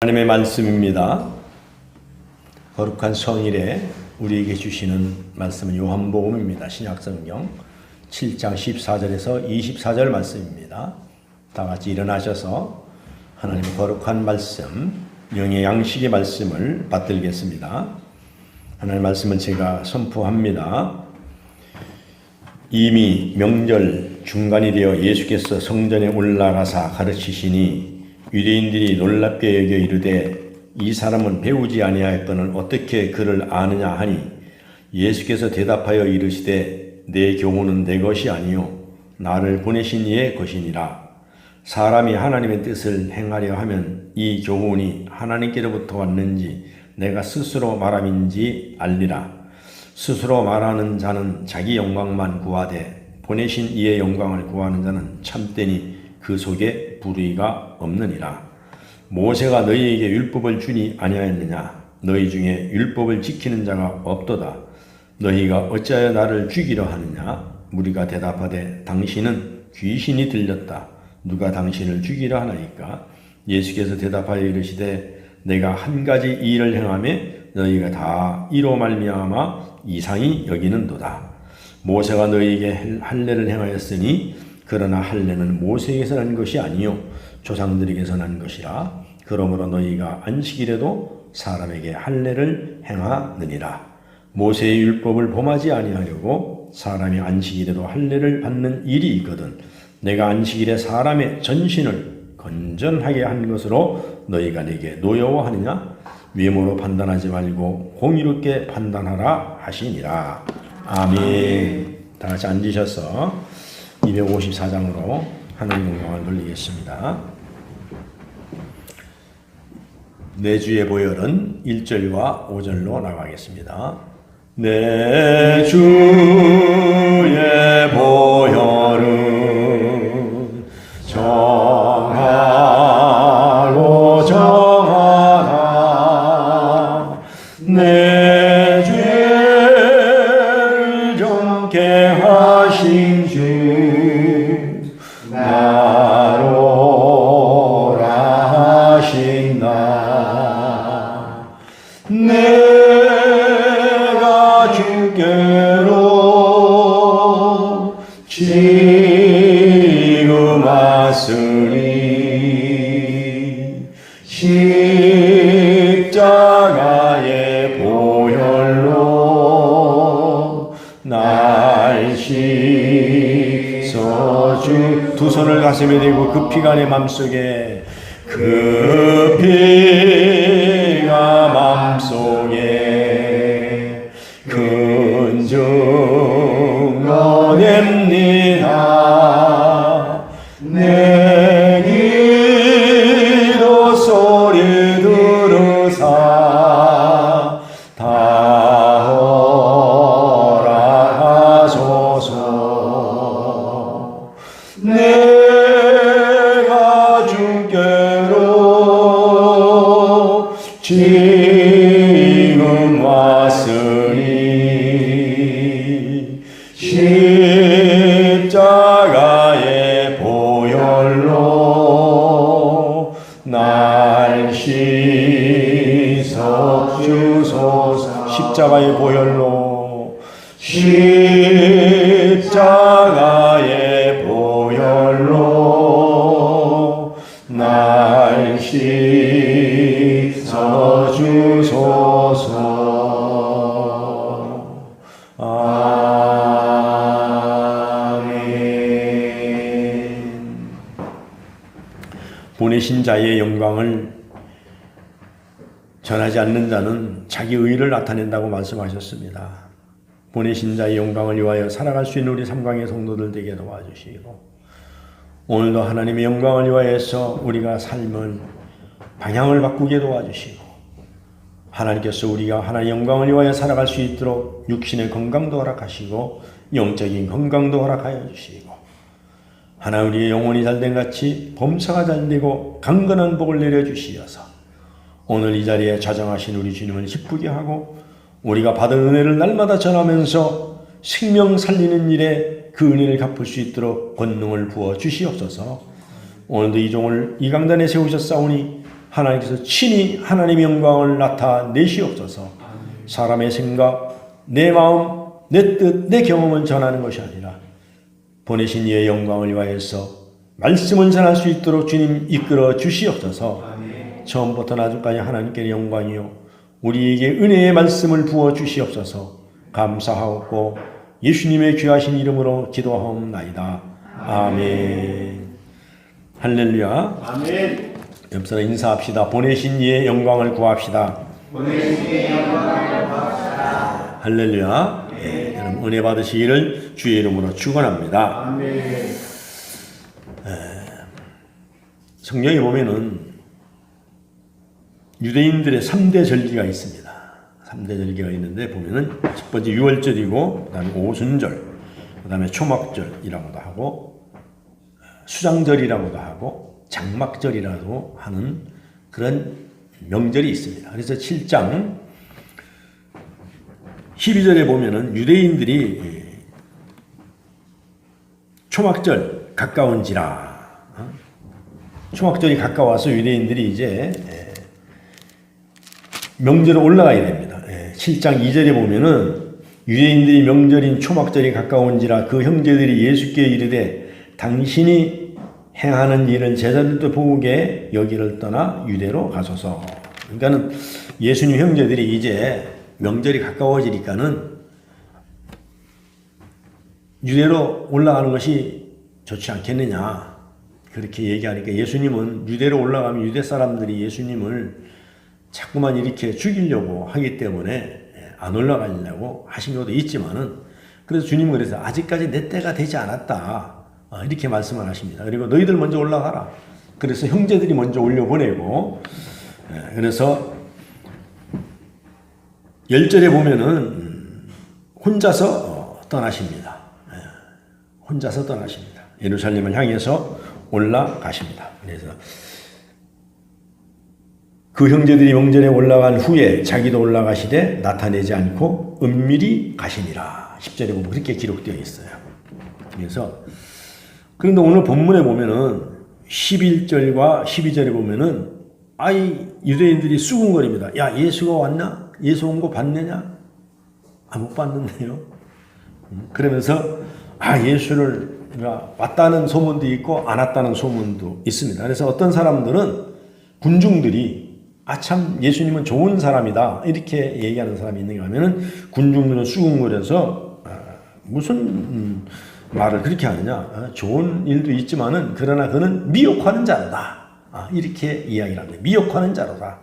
하나님의 말씀입니다. 거룩한 성일에 우리에게 주시는 말씀은 요한복음입니다. 신약성경 7장 14절에서 24절 말씀입니다. 다 같이 일어나셔서 하나님의 거룩한 말씀, 영의 양식의 말씀을 받들겠습니다. 하나님의 말씀은 제가 선포합니다. 이미 명절 중간이 되어 예수께서 성전에 올라가사 가르치시니 유대인들이 놀랍게 여겨 이르되 이 사람은 배우지 아니하였거늘 어떻게 그를 아느냐 하니 예수께서 대답하여 이르시되 내 교훈은 내 것이 아니요 나를 보내신 이의 것이니라. 사람이 하나님의 뜻을 행하려 하면 이 교훈이 하나님께로부터 왔는지 내가 스스로 말함인지 알리라. 스스로 말하는 자는 자기 영광만 구하되 보내신 이의 영광을 구하는 자는 참되니 그 속에 불의가 없느니라. 모세가 너희에게 율법을 주니 아니하였느냐? 너희 중에 율법을 지키는 자가 없도다. 너희가 어찌하여 나를 죽이려 하느냐? 무리가 대답하되 당신은 귀신이 들렸다. 누가 당신을 죽이려 하나이까? 예수께서 대답하여 이르시되 내가 한 가지 일을 행하매 너희가 다 이로 말미암아 이상히 여기는도다. 모세가 너희에게 할례를 행하였으니 그러나 할례는 모세에게서 난 것이 아니요 조상들에게서 난 것이라. 그러므로 너희가 안식일에도 사람에게 할례를 행하느니라. 모세의 율법을 범하지 아니하려고 사람이 안식일에도 할례를 받는 일이 있거든 내가 안식일에 사람의 전신을 건전하게 한 것으로 너희가 내게 노여워하느냐? 외모로 판단하지 말고 공의롭게 판단하라 하시니라. 아멘. 다 같이 앉으셔서 254장으로 하나님 영광을 돌리겠습니다. 내 주의 보혈은 1절과 5절로 나가겠습니다. 내 주의 보혈은 정하고 정하다. 내 죄를 정케 하신 주 나로라 하신다. 내가 주께로 지금 왔으니 십자가의 보혈로 날 씻어 주. 두 손을 가슴에 대고 그 피가 내 맘속에 그 피가 맘속에 큰 증거 냅니다. 내 기도 소리 들으사 다 허락하소서. 내가 주께로 지금 왔으니 십자가의 보혈로 날 씻어 주소서. 십자가의 보혈로 십자가의 보혈로 날 씻어 주소서. 아멘. 보내신 자의 영광을 전하지 않는 자는 자기 의를 나타낸다고 말씀하셨습니다. 보내신 자의 영광을 위하여 살아갈 수 있는 우리 삼강의 성도들 되게 도와주시고 오늘도 하나님의 영광을 위하여서 우리가 삶을 방향을 바꾸게 도와주시고 하나님께서 우리가 하나님의 영광을 위하여 살아갈 수 있도록 육신의 건강도 허락하시고 영적인 건강도 허락하여 주시고 하나님 우리의 영혼이 잘된 같이 범사가 잘되고 강건한 복을 내려주시어서 오늘 이 자리에 자정하신 우리 주님을 기쁘게 하고 우리가 받은 은혜를 날마다 전하면서 생명 살리는 일에 그 은혜를 갚을 수 있도록 권능을 부어 주시옵소서. 오늘도 이 종을 이 강단에 세우셨사오니 하나님께서 친히 하나님의 영광을 나타내시옵소서. 사람의 생각, 내 마음, 내 뜻, 내 경험을 전하는 것이 아니라 보내신 이의 영광을 위하여서 말씀을 전할 수 있도록 주님 이끌어 주시옵소서. 처음부터 나중까지 하나님께 영광이요 우리에게 은혜의 말씀을 부어 주시옵소서. 감사하고 예수님의 귀하신 이름으로 기도하옵나이다. 아멘. 할렐루야. 아멘. 옆 사람 인사합시다. 보내신 이의 영광을 구합시다. 보내신 이의 영광을 구합시다. 할렐루야. 예, 여러분 은혜 받으시기를 주의 이름으로 축원합니다. 아멘. 성경에 보면은 유대인들의 3대 절기가 있습니다. 3대 절기가 있는데 보면은 첫 번째 유월절이고 그다음에 오순절, 그다음에 초막절이라고도 하고 수장절이라고도 하고 장막절이라고 하는 그런 명절이 있습니다. 그래서 7장 12절에 보면은 유대인들이 초막절 가까운지라 초막절이 가까워서 유대인들이 이제 명절에 올라가야 됩니다. 7장 2절에 보면은 유대인들이 명절인 초막절이 가까운지라 그 형제들이 예수께 이르되 당신이 행하는 일은 제자들도 보게 여기를 떠나 유대로 가소서. 그러니까는 예수님 형제들이 이제 명절이 가까워지니까는 유대로 올라가는 것이 좋지 않겠느냐 그렇게 얘기하니까 예수님은 유대로 올라가면 유대 사람들이 예수님을 자꾸만 이렇게 죽이려고 하기 때문에 안 올라가려고 하신 것도 있지만은 그래서 주님은 그래서 아직까지 내 때가 되지 않았다 이렇게 말씀을 하십니다. 그리고 너희들 먼저 올라가라. 그래서 형제들이 먼저 올려보내고 그래서 10절에 보면은 혼자서 떠나십니다. 혼자서 떠나십니다. 예루살렘을 향해서 올라가십니다. 그래서 그 형제들이 명절에 올라간 후에 자기도 올라가시되 나타내지 않고 은밀히 가시니라. 10절에 보면 그렇게 기록되어 있어요. 그래서 그런데 오늘 본문에 보면은 11절과 12절에 보면은 유대인들이 수군거립니다. 야, 예수가 왔나? 예수 온 거 봤느냐? 못 봤는데요. 그러면서 예수를 왔다는 소문도 있고 안 왔다는 소문도 있습니다. 그래서 어떤 사람들은 군중들이 참 예수님은 좋은 사람이다 이렇게 얘기하는 사람이 있는가 하면은 군중들은 수군거려서 무슨 말을 그렇게 하느냐 좋은 일도 있지만은 그러나 그는 미혹하는 자로다 이렇게 이야기를 합니다. 미혹하는 자로다.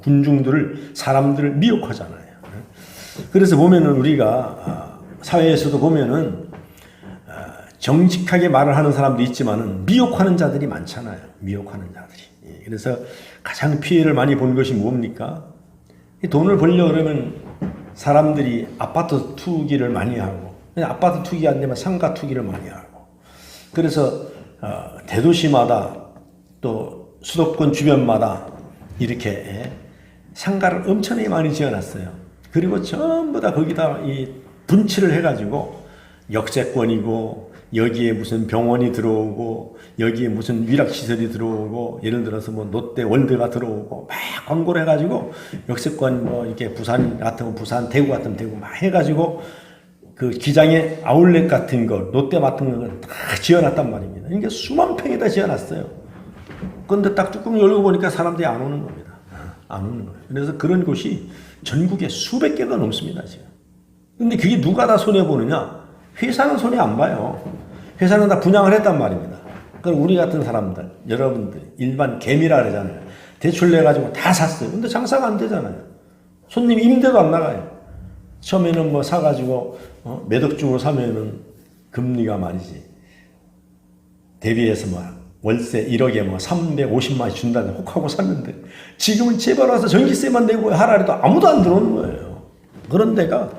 군중들을 사람들을 미혹하잖아요. 그래서 보면은 우리가 사회에서도 보면은 정직하게 말을 하는 사람도 있지만은 미혹하는 자들이 많잖아요. 미혹하는 자들이. 그래서 가장 피해를 많이 본 것이 뭡니까? 돈을 벌려 그러면 사람들이 아파트 투기를 많이 하고 아파트 투기 안 되면 상가 투기를 많이 하고 그래서 대도시마다 또 수도권 주변마다 이렇게 상가를 엄청나게 많이 지어놨어요. 그리고 전부 다 거기다 이 분칠을 해가지고 역세권이고 여기에 무슨 병원이 들어오고 여기에 무슨 위락시설이 들어오고 예를 들어서 뭐 롯데 월드가 들어오고 막 광고를 해가지고 역세권 뭐 이렇게 부산 같은 부산 대구 같은 대구 막 해가지고 그 기장에 아울렛 같은 거 롯데 같은 거 다 지어놨단 말입니다. 그러니까 수만 평에다 지어놨어요. 그런데 딱 뚜껑 열고 보니까 사람들이 안 오는 겁니다. 안 오는 거예요. 그래서 그런 곳이 전국에 수백 개가 넘습니다 지금. 근데 그게 누가 다 손해보느냐? 회사는 손해 안 봐요. 회사는 다 분양을 했단 말입니다. 그럼 우리 같은 사람들, 여러분들, 일반 개미라 그러잖아요. 대출 내가지고 다 샀어요. 근데 장사가 안 되잖아요. 손님 임대도 안 나가요. 처음에는 뭐 사가지고, 몇 억 주고 사면은 금리가 말이지. 대비해서 뭐 월세 1억에 뭐 350만 원 준다는 혹하고 샀는데 지금은 제발 와서 전기세만 내고 하라 해도 아무도 안 들어오는 거예요. 그런 데가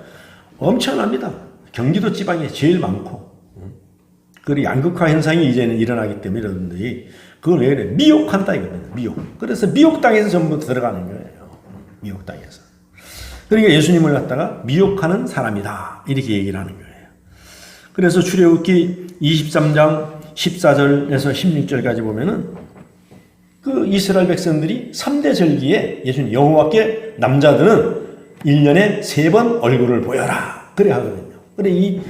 엄청납니다. 경기도 지방에 제일 많고. 그리고 양극화 현상이 이제는 일어나기 때문에 여러분들이 그걸 왜 그래? 미혹한다 이거거든요. 미혹. 그래서 미혹당해서 전부 들어가는 거예요. 미혹당해서. 그러니까 예수님을 갖다가 미혹하는 사람이다. 이렇게 얘기를 하는 거예요. 그래서 출애굽기 23장 14절에서 16절까지 보면은 그 이스라엘 백성들이 3대 절기에 예수님 여호와께 남자들은 1년에 3번 얼굴을 보여라. 그래 하거든요. 그래 이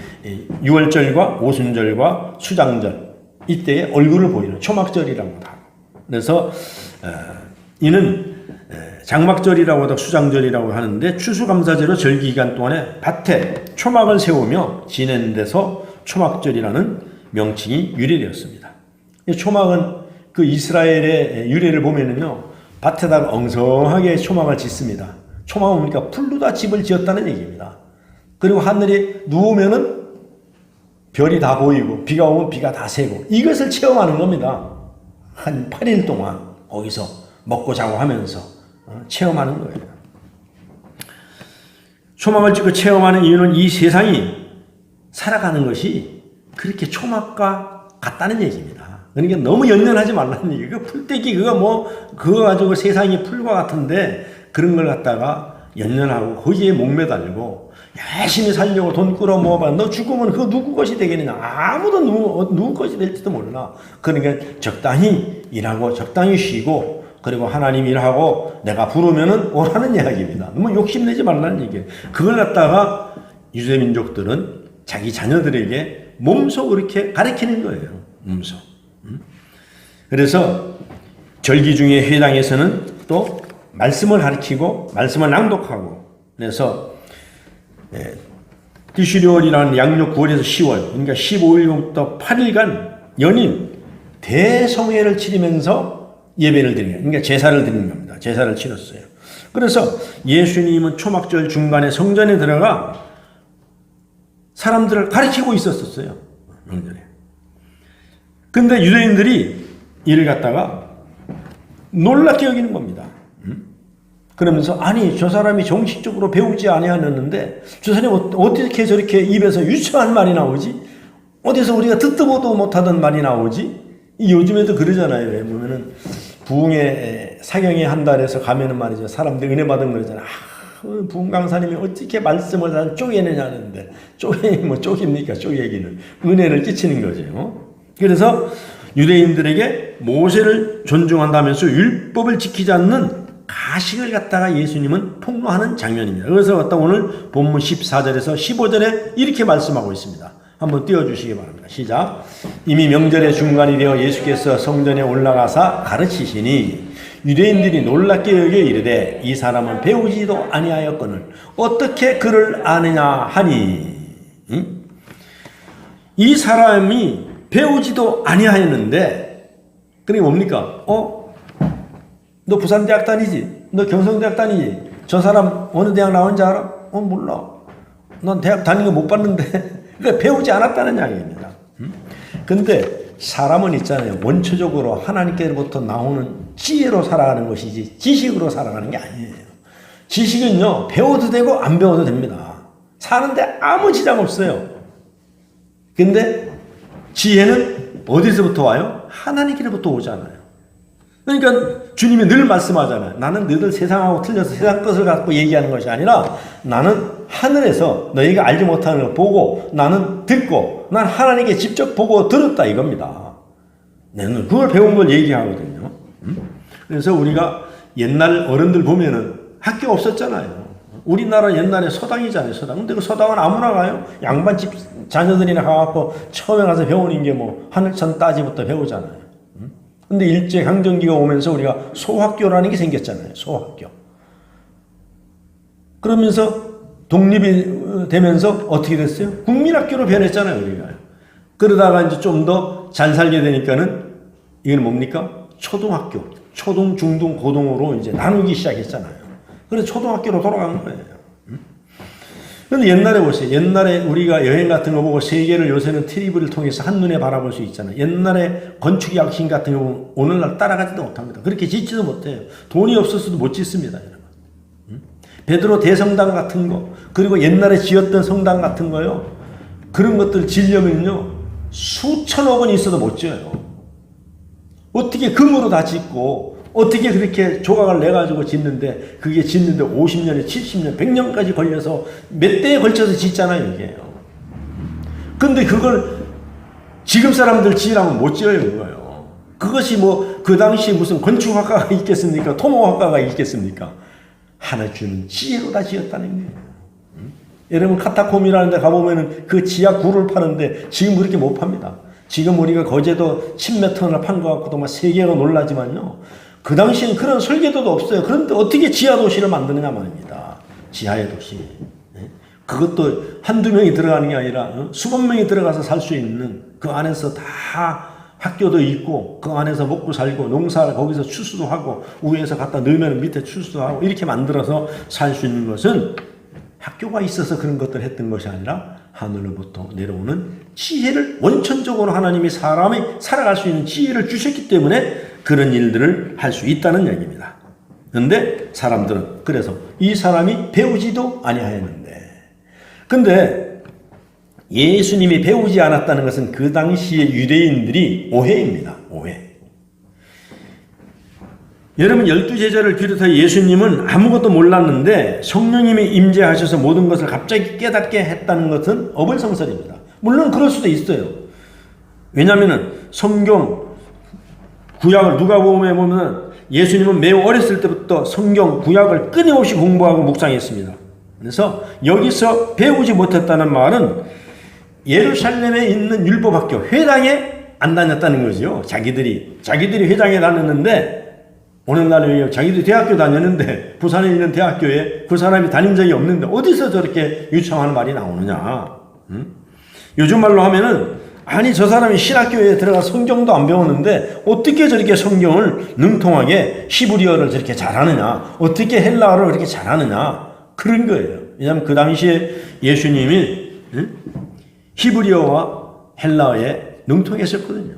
6월절과 오순절과 수장절 이때에 얼굴을 보이는 초막절이라고 하고 그래서 이는 장막절이라고도 수장절이라고 하는데 추수감사제로 절기 기간 동안에 밭에 초막을 세우며 지내는 데서 초막절이라는 명칭이 유래되었습니다. 초막은 그 이스라엘의 유래를 보면은요 밭에다가 엉성하게 초막을 짓습니다. 초막은 뭡니까? 풀로다 집을 지었다는 얘기입니다. 그리고 하늘에 누우면은 별이 다 보이고 비가 오면 비가 다 새고 이것을 체험하는 겁니다. 한 8일 동안 거기서 먹고 자고 하면서 체험하는 거예요. 초막을 짓고 체험하는 이유는 이 세상이 살아가는 것이 그렇게 초막과 같다는 얘기입니다. 그러니까 너무 연연하지 말라는 얘기예요. 그 풀떼기 그거 가지고 세상이 풀과 같은데 그런 걸 갖다가 연연하고 거기에 목매달고 열심히 살려고 돈 끌어 모아봐. 너 죽으면 그거 누구 것이 되겠느냐. 아무도 누구 것이 될지도 몰라. 그러니까 적당히 일하고 적당히 쉬고 그리고 하나님 일하고 내가 부르면은 오라는 이야기입니다. 너무 욕심내지 말라는 얘기예요. 그걸 갖다가 유대민족들은 자기 자녀들에게 몸소 그렇게 가르치는 거예요. 몸소. 그래서 절기 중에 회당에서는 또 말씀을 가르치고 말씀을 낭독하고 그래서 디슈리월이라는 양력 9월에서 10월 그러니까 15일부터 8일간 연임 대성회를 치르면서 예배를 드리는 그러니까 제사를 드리는 겁니다. 제사를 치렀어요. 그래서 예수님은 초막절 중간에 성전에 들어가 사람들을 가르치고 있었어요. 명절에. 근데 유대인들이 이를 갖다가 놀랍게 여기는 겁니다. 그러면서 아니 저 사람이 정식적으로 배우지 아니하였는데 저 사람이 어떻게 저렇게 입에서 유치한 말이 나오지? 어디서 우리가 듣도 보도 못하던 말이 나오지? 요즘에도 그러잖아요. 왜 보면은 부흥회 사경회 한 달에서 가면은 말이죠. 사람들 은혜 받은 거잖아요. 부흥 강사님이 어떻게 말씀을 다 쪼개느냐 하는데 뭐 쪼깁니까? 쪼개기는 은혜를 끼치는 거죠. 그래서 유대인들에게 모세를 존중한다면서 율법을 지키지 않는 가식을 갖다가 예수님은 폭로하는 장면입니다. 그래서 갖다 오늘 본문 14절에서 15절에 이렇게 말씀하고 있습니다. 한번 띄워주시기 바랍니다. 시작. 이미 명절의 중간이 되어 예수께서 성전에 올라가사 가르치시니 유대인들이 놀랍게 여겨 이르되 이 사람은 배우지도 아니하였거늘 어떻게 그를 아느냐 하니 이 사람이 배우지도 아니하였는데 그게 뭡니까? 너 부산대학 다니지? 너 경성대학 다니지? 저 사람 어느 대학 나온지 알아? 몰라. 난 대학 다니는 거 못 봤는데 그러니까 배우지 않았다는 이야기입니다. 근데 사람은 있잖아요. 원초적으로 하나님께로부터 나오는 지혜로 살아가는 것이지 지식으로 살아가는 게 아니에요. 지식은요. 배워도 되고 안 배워도 됩니다. 사는데 아무 지장 없어요. 근데 지혜는 어디서부터 와요? 하나님께로부터 오잖아요. 그러니까 주님이 늘 말씀하잖아요. 나는 너희들 세상하고 틀려서 세상 것을 갖고 얘기하는 것이 아니라 나는 하늘에서 너희가 알지 못하는 걸 보고 나는 듣고 난 하나님께 직접 보고 들었다 이겁니다. 나는 그걸 배운 걸 얘기하거든요. 그래서 우리가 옛날 어른들 보면은 학교 없었잖아요. 우리나라 옛날에 서당이잖아요. 서당. 근데 그 서당은 아무나 가요. 양반집 자녀들이나 가갖고 처음에 가서 배우는 게 뭐 하늘천 따지부터 배우잖아요. 근데 일제강점기가 오면서 우리가 소학교라는 게 생겼잖아요. 소학교. 그러면서 독립이 되면서 어떻게 됐어요? 국민학교로 변했잖아요. 우리가. 그러다가 이제 좀 더 잘 살게 되니까는 이건 뭡니까? 초등학교. 초등, 중등, 고등으로 이제 나누기 시작했잖아요. 그래서 초등학교로 돌아간 거예요. 근데 옛날에 보세요. 옛날에 우리가 여행 같은 거 보고 세계를 요새는 TV를 통해서 한눈에 바라볼 수 있잖아요. 옛날에 건축 약신 같은 거 오늘날 따라가지도 못합니다. 그렇게 짓지도 못해요. 돈이 없어서도 못 짓습니다. 여러분. 베드로 대성당 같은 거 그리고 옛날에 지었던 성당 같은 거요. 그런 것들 지려면요. 수천억 원이 있어도 못 지어요. 어떻게 금으로 다 짓고 어떻게 그렇게 조각을 내가지고 짓는데 그게 짓는데 50년에 70년, 100년까지 걸려서 몇 대에 걸쳐서 짓잖아요, 이게요. 근데 그걸 지금 사람들 지으라면 못 지어요, 그거요. 그것이 뭐 그 당시에 무슨 건축학과가 있겠습니까? 토목학과가 있겠습니까? 하나 주는 지혜로 다 지었다는 거예요. 여러분 카타콤이라는 데 가보면은 그 지하 굴을 파는데 지금 그렇게 못 팝니다. 지금 우리가 거제도 10m를 판 것 같고도 막 세계가 놀라지만요. 그 당시엔 그런 설계도도 없어요. 그런데 어떻게 지하 도시를 만드느냐 말입니다. 지하의 도시. 그것도 한두 명이 들어가는 게 아니라 수만 명이 들어가서 살 수 있는 그 안에서 다 학교도 있고 그 안에서 먹고 살고 농사를 거기서 추수도 하고 위에서 갖다 넣으면 밑에 추수도 하고 이렇게 만들어서 살 수 있는 것은 학교가 있어서 그런 것들을 했던 것이 아니라 하늘로부터 내려오는 지혜를 원천적으로 하나님이 사람이 살아갈 수 있는 지혜를 주셨기 때문에 그런 일들을 할 수 있다는 얘기입니다. 그런데 사람들은 그래서 이 사람이 배우지도 아니하였는데 근데 예수님이 배우지 않았다는 것은 그 당시의 유대인들이 오해입니다. 오해. 여러분 12제자를 비롯해 예수님은 아무것도 몰랐는데 성령님이 임재하셔서 모든 것을 갑자기 깨닫게 했다는 것은 어불성설입니다. 물론 그럴 수도 있어요. 왜냐하면 성경 구약을 누가복음에 보면 예수님은 매우 어렸을 때부터 성경 구약을 끊임없이 공부하고 묵상했습니다. 그래서 여기서 배우지 못했다는 말은 예루살렘에 있는 율법학교 회당에 안 다녔다는 거죠. 자기들이 회당에 다녔는데 오늘날에 자기들이 대학교 다녔는데 부산에 있는 대학교에 그 사람이 다닌 적이 없는데 어디서 저렇게 유창한 말이 나오느냐. 요즘 말로 하면은 아니 저 사람이 신학교에 들어가 성경도 안 배우는데 어떻게 저렇게 성경을 능통하게 히브리어를 저렇게 잘하느냐. 어떻게 헬라어를 그렇게 잘하느냐. 그런 거예요. 왜냐하면 그 당시에 예수님이 히브리어와 헬라어에 능통했었거든요.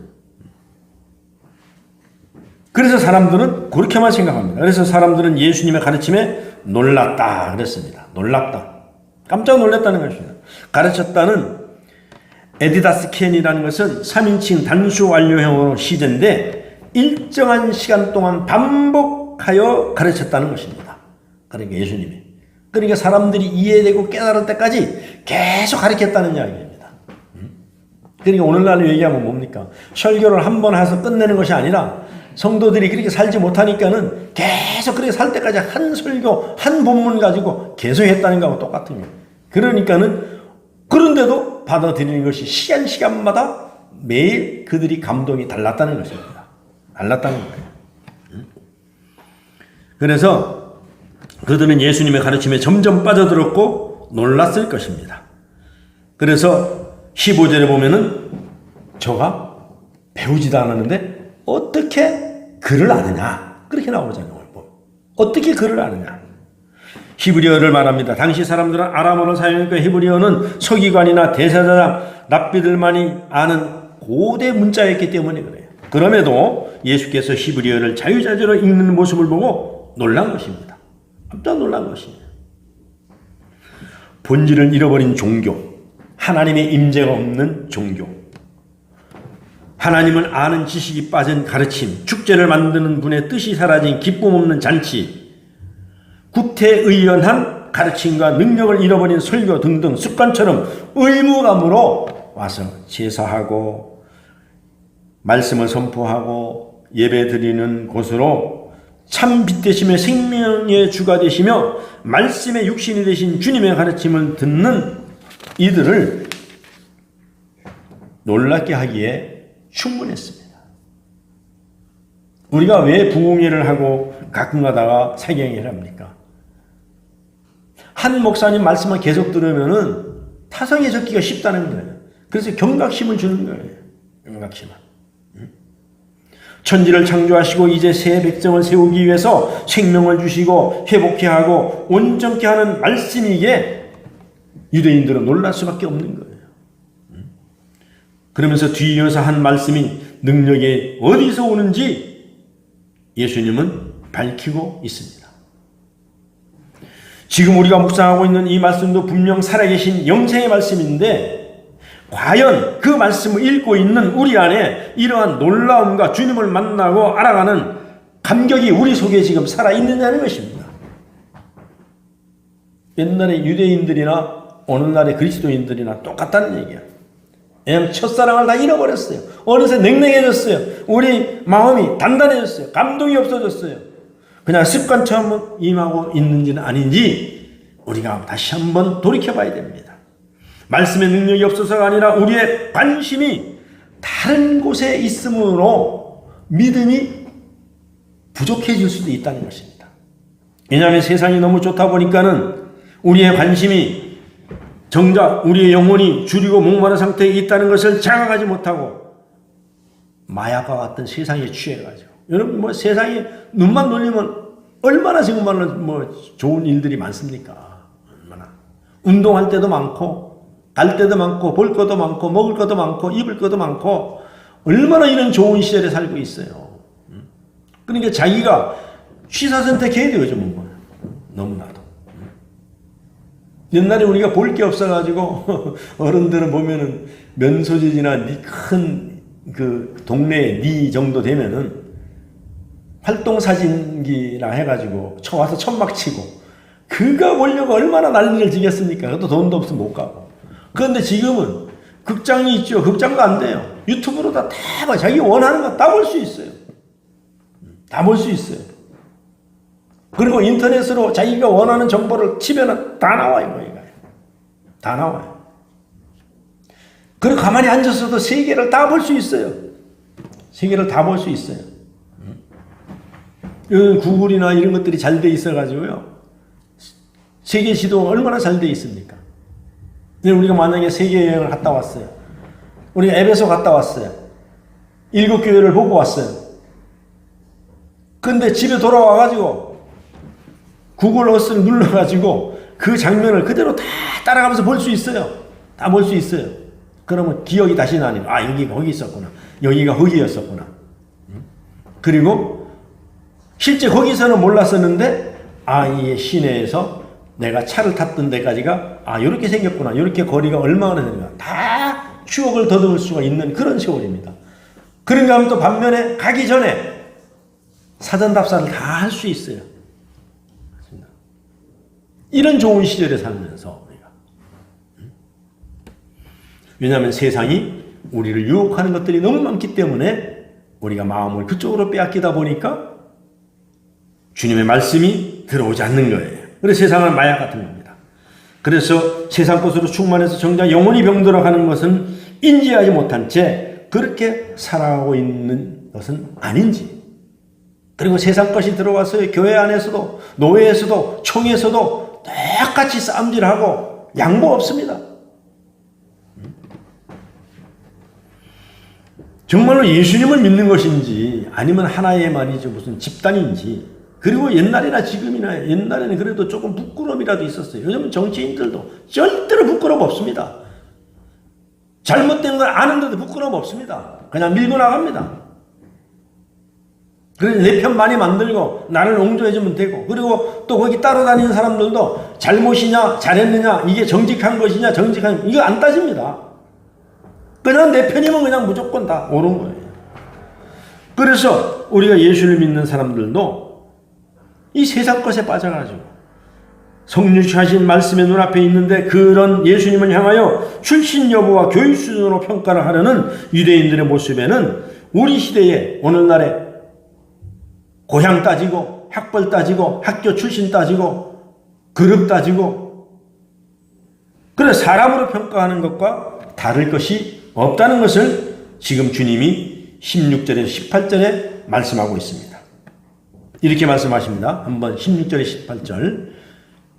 그래서 사람들은 그렇게만 생각합니다. 그래서 사람들은 예수님의 가르침에 놀랐다 그랬습니다. 놀랐다. 깜짝 놀랐다는 것입니다. 가르쳤다는 에디다스 켄이라는 것은 3인칭 단수 완료형으로 시제인데 일정한 시간 동안 반복하여 가르쳤다는 것입니다. 그러니까 예수님이. 그러니까 사람들이 이해되고 깨달을 때까지 계속 가르쳤다는 이야기입니다. 그러니까 오늘날로 얘기하면 뭡니까? 설교를 한 번 해서 끝내는 것이 아니라 성도들이 그렇게 살지 못하니까는 계속 그렇게 살 때까지 한 설교, 한 본문 가지고 계속 했다는 거하고 똑같은 거예요. 그러니까는 그런데도 받아들이는 것이 시간마다 매일 그들이 감동이 달랐다는 것입니다. 달랐다는 거예요. 그래서 그들은 예수님의 가르침에 점점 빠져들었고 놀랐을 것입니다. 그래서 15절에 보면은 저가 배우지도 않았는데 어떻게 글을 아느냐 그렇게 나오잖아요. 어떻게 글을 아느냐. 히브리어를 말합니다. 당시 사람들은 아람어를 사용하니까 히브리어는 서기관이나 대사장, 랍비들만이 아는 고대 문자였기 때문에 그래요. 그럼에도 예수께서 히브리어를 자유자재로 읽는 모습을 보고 놀란 것입니다. 깜짝 놀란 것이에요. 본질을 잃어버린 종교, 하나님의 임재가 없는 종교, 하나님을 아는 지식이 빠진 가르침, 축제를 만드는 분의 뜻이 사라진 기쁨 없는 잔치, 구태의연한 가르침과 능력을 잃어버린 설교 등등 습관처럼 의무감으로 와서 제사하고 말씀을 선포하고 예배 드리는 곳으로 참 빛 되시며 생명의 주가 되시며 말씀의 육신이 되신 주님의 가르침을 듣는 이들을 놀랍게 하기에 충분했습니다. 우리가 왜 부흥회를 하고 가끔 가다가 사경회를 합니까? 한 목사님 말씀만 계속 들으면은 타성에 적기가 쉽다는 거예요. 그래서 경각심을 주는 거예요. 경각심을. 천지를 창조하시고 이제 새 백성을 세우기 위해서 생명을 주시고 회복케 하고 온전케 하는 말씀이기에 유대인들은 놀랄 수밖에 없는 거예요. 그러면서 뒤이어서 한 말씀이 능력이 어디서 오는지 예수님은 밝히고 있습니다. 지금 우리가 묵상하고 있는 이 말씀도 분명 살아계신 영생의 말씀인데 과연 그 말씀을 읽고 있는 우리 안에 이러한 놀라움과 주님을 만나고 알아가는 감격이 우리 속에 지금 살아있느냐는 것입니다. 옛날에 유대인들이나 오늘날의 그리스도인들이나 똑같다는 얘기야. 왜냐하면 첫사랑을 다 잃어버렸어요. 어느새 냉랭해졌어요. 우리 마음이 단단해졌어요. 감동이 없어졌어요. 그냥 습관처럼 임하고 있는지는 아닌지 우리가 다시 한번 돌이켜봐야 됩니다. 말씀의 능력이 없어서가 아니라 우리의 관심이 다른 곳에 있으므로 믿음이 부족해질 수도 있다는 것입니다. 왜냐하면 세상이 너무 좋다 보니까는 우리의 관심이 정작 우리의 영혼이 줄이고 목마른 상태에 있다는 것을 자각하지 못하고 마약과 같은 세상에 취해가지고, 여러분 세상에 눈만 돌리면 얼마나 정말로 좋은 일들이 많습니까? 얼마나 운동할 때도 많고 갈 때도 많고 볼 것도 많고 먹을 것도 많고 입을 것도 많고 얼마나 이런 좋은 시절에 살고 있어요. 그러니까 자기가 취사 선택해야 돼요. 좀 너무나도. 옛날에 우리가 볼 게 없어가지고 어른들은 보면은 면소재지나 큰 그 동네에 니 정도 되면은 활동사진기라 해가지고 와서 천막 치고 그거 보려고 얼마나 난리를 지겠습니까? 그것도 돈도 없으면 못 가고. 그런데 지금은 극장이 있죠. 극장도 안 돼요. 유튜브로 다 봐. 자기 원하는 거 다 볼 수 있어요. 다 볼 수 있어요. 그리고 인터넷으로 자기가 원하는 정보를 치면은 다 나와요. 거기가. 다 나와요. 그리고 가만히 앉아서도 세계를 다 볼 수 있어요. 세계를 다 볼 수 있어요. 구글이나 이런 것들이 잘 돼 있어가지고요. 세계 지도 얼마나 잘 돼 있습니까? 우리가 만약에 세계 여행을 갔다 왔어요. 우리가 에베소 갔다 왔어요. 7교회를 보고 왔어요. 근데 집에 돌아와가지고 구글 어스를 눌러가지고 그 장면을 그대로 다 따라가면서 볼 수 있어요. 다 볼 수 있어요. 그러면 기억이 다시 나니까 여기가 거기 있었구나. 여기가 거기였었구나. 그리고 실제 거기서는 몰랐었는데 이 시내에서 내가 차를 탔던 데까지가 이렇게 생겼구나. 이렇게 거리가 얼마나 되는가. 다 추억을 더듬을 수가 있는 그런 세월입니다. 그런가 하면 또 반면에 가기 전에 사전 답사를 다 할 수 있어요. 이런 좋은 시절에 살면서 우리가. 왜냐하면 세상이 우리를 유혹하는 것들이 너무 많기 때문에 우리가 마음을 그쪽으로 빼앗기다 보니까 주님의 말씀이 들어오지 않는 거예요. 그래서 세상은 마약 같은 겁니다. 그래서 세상 것으로 충만해서 정작 영혼이 병들어가는 것은 인지하지 못한 채 그렇게 살아가고 있는 것은 아닌지, 그리고 세상 것이 들어와서 교회 안에서도 노예에서도 총에서도 똑같이 싸움질하고 양보 없습니다. 정말로 예수님을 믿는 것인지 아니면 하나의 말이죠 무슨 집단인지, 그리고 옛날에는 그래도 조금 부끄러움이라도 있었어요. 요즘은 정치인들도 절대로 부끄러움 없습니다. 잘못된 걸 아는데도 부끄러움 없습니다. 그냥 밀고 나갑니다. 그래서 내 편 많이 만들고 나를 옹조해주면 되고, 그리고 또 거기 따라다니는 사람들도 잘못이냐 잘했느냐 이게 정직한 것이냐 이거 안 따집니다. 그냥 내 편이면 그냥 무조건 다 옳은 거예요. 그래서 우리가 예수를 믿는 사람들도 이 세상 것에 빠져가지고 성육하신 말씀의 눈앞에 있는데 그런 예수님을 향하여 출신 여부와 교육 수준으로 평가를 하려는 유대인들의 모습에는 우리 시대에 오늘날에 고향 따지고 학벌 따지고 학교 출신 따지고 그룹 따지고 그래 사람으로 평가하는 것과 다를 것이 없다는 것을 지금 주님이 16절에서 18절에 말씀하고 있습니다. 이렇게 말씀하십니다. 한번 16절에 18절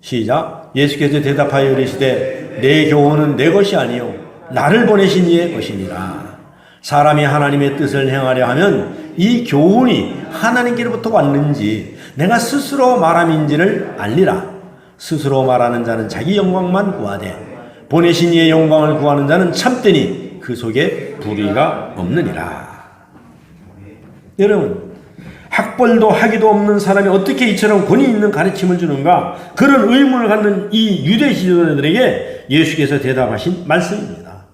시작. 예수께서 대답하여 이르시되 내 교훈은 내 것이 아니요 나를 보내신 이의 것이니라. 사람이 하나님의 뜻을 행하려 하면 이 교훈이 하나님께로부터 왔는지 내가 스스로 말함인지를 알리라. 스스로 말하는 자는 자기 영광만 구하되 보내신 이의 영광을 구하는 자는 참되니 그 속에 불의가 없느니라. 여러분, 학벌도 학위도 없는 사람이 어떻게 이처럼 권위 있는 가르침을 주는가? 그런 의문을 갖는 이 유대 지도자들에게 예수께서 대답하신 말씀입니다.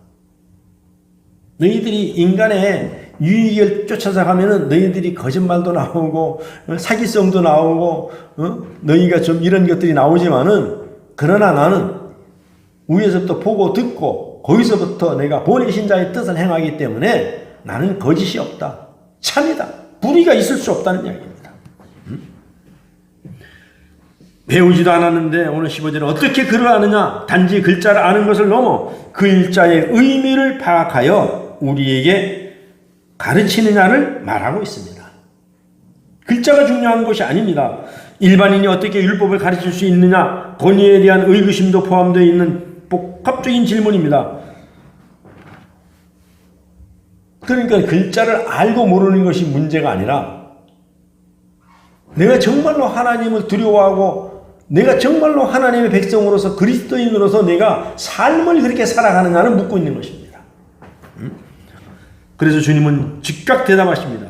너희들이 인간의 유익을 쫓아서 가면은 너희들이 거짓말도 나오고 사기성도 나오고 너희가 좀 이런 것들이 나오지만은, 그러나 나는 위에서부터 보고 듣고 거기서부터 내가 보내신 자의 뜻을 행하기 때문에 나는 거짓이 없다. 참이다. 불의가 있을 수 없다는 이야기입니다. 배우지도 않았는데 오늘 15절에 어떻게 글을 아느냐? 단지 글자를 아는 것을 넘어 그 일자의 의미를 파악하여 우리에게 가르치느냐를 말하고 있습니다. 글자가 중요한 것이 아닙니다. 일반인이 어떻게 율법을 가르칠 수 있느냐? 권위에 대한 의구심도 포함되어 있는 복합적인 질문입니다. 그러니까 글자를 알고 모르는 것이 문제가 아니라 내가 정말로 하나님을 두려워하고 내가 정말로 하나님의 백성으로서 그리스도인으로서 내가 삶을 그렇게 살아가느냐를 묻고 있는 것입니다. 그래서 주님은 즉각 대답하십니다.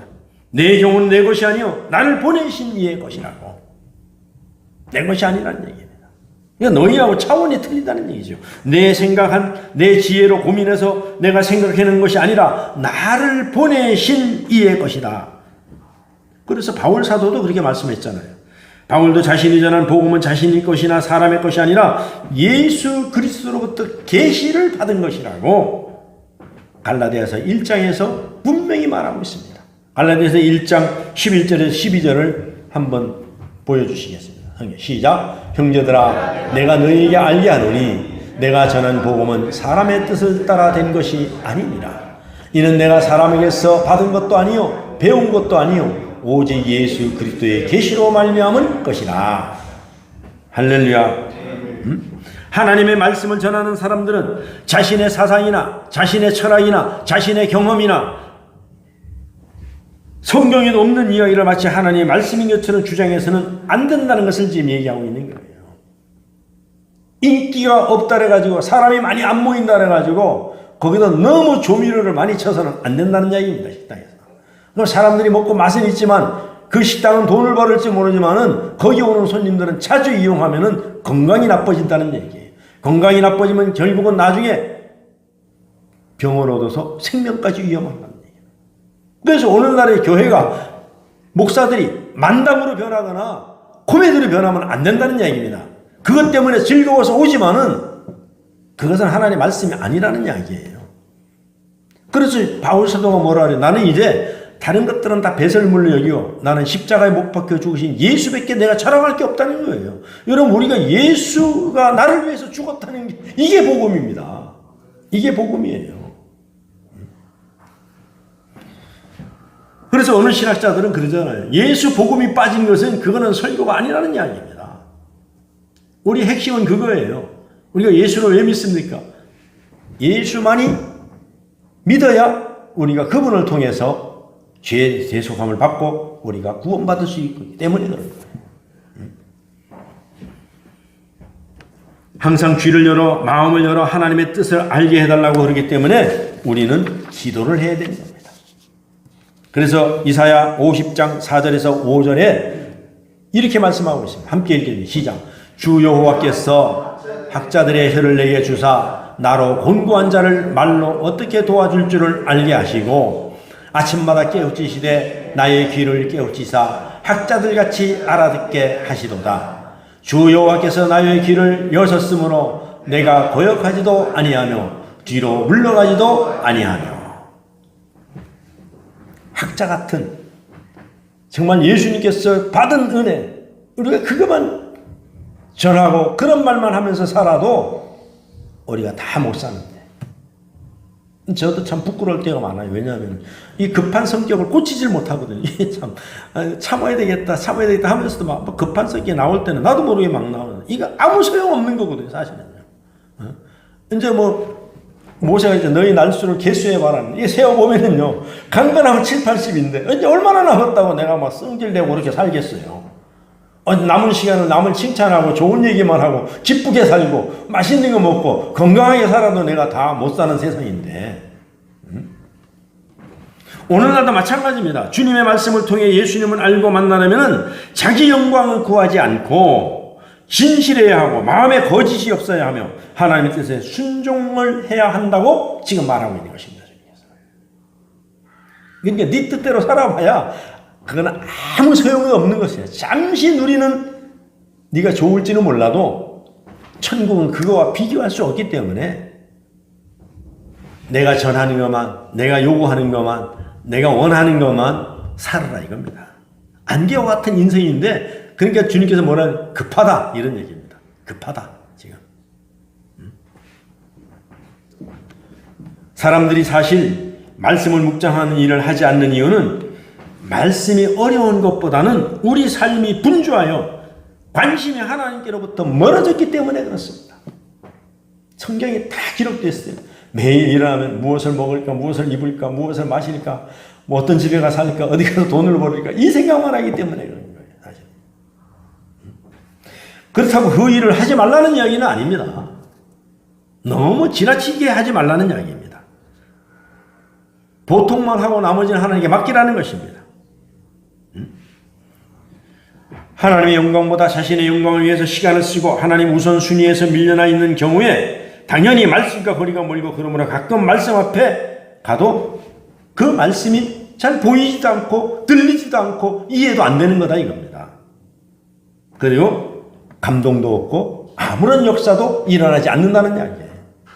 내 경우는 내 것이 아니요 나를 보내신 이의 것이라고. 내 것이 아니라는 얘기입니다. 그러니까 너희하고 차원이 틀리다는 얘기죠. 내 생각한 내 지혜로 고민해서 내가 생각하는 것이 아니라 나를 보내신 이의 것이다. 그래서 바울 사도도 그렇게 말씀했잖아요. 바울도 자신이 전한 복음은 자신의 것이나 사람의 것이 아니라 예수 그리스도로부터 계시를 받은 것이라고 갈라디아서 1장에서 분명히 말하고 있습니다. 갈라디아서 1장 11절에서 12절을 한번 보여주시겠습니다. 시작. 형제들아 내가 너희에게 알게 하노니 내가 전한 복음은 사람의 뜻을 따라 된 것이 아니니라. 이는 내가 사람에게서 받은 것도 아니요 배운 것도 아니요 오직 예수 그리스도의 계시로 말미암은 것이라. 할렐루야. 하나님의 말씀을 전하는 사람들은 자신의 사상이나 자신의 철학이나 자신의 경험이나 성경에도 없는 이야기를 마치 하나님의 말씀인 것처럼 주장해서는 안 된다는 것을 지금 얘기하고 있는 거예요. 인기가 없다 그래가지고 사람이 많이 안 모인다 그래가지고 거기다 너무 조미료를 많이 쳐서는 안 된다는 이야기입니다. 식당에서. 그럼 사람들이 먹고 맛은 있지만 그 식당은 돈을 벌을지 모르지만은 거기 오는 손님들은 자주 이용하면은 건강이 나빠진다는 얘기예요. 건강이 나빠지면 결국은 나중에 병을 얻어서 생명까지 위험한다는 얘기예요. 그래서 오늘날의 교회가 목사들이 만담으로 변하거나 코미디로 변하면 안 된다는 얘기입니다. 그것 때문에 즐거워서 오지만은 그것은 하나님의 말씀이 아니라는 이야기예요. 그래서 바울 사도가 뭐라 그래요? 나는 이제 다른 것들은 다 배설물로 여기고 나는 십자가에 못 박혀 죽으신 예수밖에 내가 자랑할 게 없다는 거예요. 여러분 우리가 예수가 나를 위해서 죽었다는 게 이게 복음입니다. 이게 복음이에요. 그래서 어느 신학자들은 그러잖아요. 예수 복음이 빠진 것은 그거는 설교가 아니라는 이야기입니다. 우리 핵심은 그거예요. 우리가 예수를 왜 믿습니까? 예수만이 믿어야 우리가 그분을 통해서 죄의 대속함을 받고 우리가 구원받을 수 있기 때문에 그런 거예요. 항상 귀를 열어 마음을 열어 하나님의 뜻을 알게 해달라고 그러기 때문에 우리는 기도를 해야 되는 겁니다. 그래서 이사야 50장 4절에서 5절에 이렇게 말씀하고 있습니다. 함께 읽겠습니다. 시작. 주 여호와께서 학자들의 혀를 내게 주사 나로 곤고한 자를 말로 어떻게 도와줄 줄을 알게 하시고 아침마다 깨우치시되 나의 귀를 깨우치사 학자들같이 알아듣게 하시도다. 주 여호와께서 나의 귀를 여셨으므로 내가 거역하지도 아니하며 뒤로 물러가지도 아니하며. 학자 같은 정말 예수님께서 받은 은혜 우리가 그것만 전하고 그런 말만 하면서 살아도 우리가 다 못 사는데 저도 참 부끄러울 때가 많아요. 왜냐하면 이 급한 성격을 고치질 못하거든요. 이게 참 참아야 되겠다 하면서도 막 급한 성격이 나올 때는 나도 모르게 막 나오는 이거 아무 소용없는 거거든요. 사실은요. 이제 모세가 이제 너희 날수를 계수해봐라. 이게 세어보면은요, 강건하면 7, 80인데, 이제 얼마나 남았다고 내가 막 성질내고 그렇게 살겠어요. 남은 시간을 남을 칭찬하고 좋은 얘기만 하고, 기쁘게 살고, 맛있는 거 먹고, 건강하게 살아도 내가 다 못 사는 세상인데, 오늘날도 마찬가지입니다. 주님의 말씀을 통해 예수님을 알고 만나려면 자기 영광을 구하지 않고, 진실해야 하고 마음에 거짓이 없어야 하며 하나님의 뜻에 순종을 해야 한다고 지금 말하고 있는 것입니다. 그러니까 네 뜻대로 살아봐야 그건 아무 소용이 없는 것이에요. 잠시 누리는 네가 좋을지는 몰라도 천국은 그거와 비교할 수 없기 때문에 내가 전하는 것만, 내가 요구하는 것만, 내가 원하는 것만 살아라 이겁니다. 안개와 같은 인생인데, 그러니까 주님께서 뭐라 급하다 이런 얘기입니다. 급하다 지금. 사람들이 사실 말씀을 묵상하는 일을 하지 않는 이유는 말씀이 어려운 것보다는 우리 삶이 분주하여 관심이 하나님께로부터 멀어졌기 때문에 그렇습니다. 성경에 다 기록되어 있어요. 매일 일어나면 무엇을 먹을까, 무엇을 입을까, 무엇을 마실까, 뭐 어떤 집에 가 살까, 어디 가서 돈을 벌을까, 이 생각만 하기 때문에 그런 거예요, 사실. 그렇다고 그 일을 하지 말라는 이야기는 아닙니다. 너무 지나치게 하지 말라는 이야기입니다. 보통만 하고 나머지는 하나님께 맡기라는 것입니다. 하나님의 영광보다 자신의 영광을 위해서 시간을 쓰고 하나님 우선순위에서 밀려나 있는 경우에 당연히 말씀과 거리가 멀고 그러므로 가끔 말씀 앞에 가도 그 말씀이 잘 보이지도 않고 들리지도 않고 이해도 안 되는 거다 이겁니다. 그리고 감동도 없고 아무런 역사도 일어나지 않는다는 이야기예요.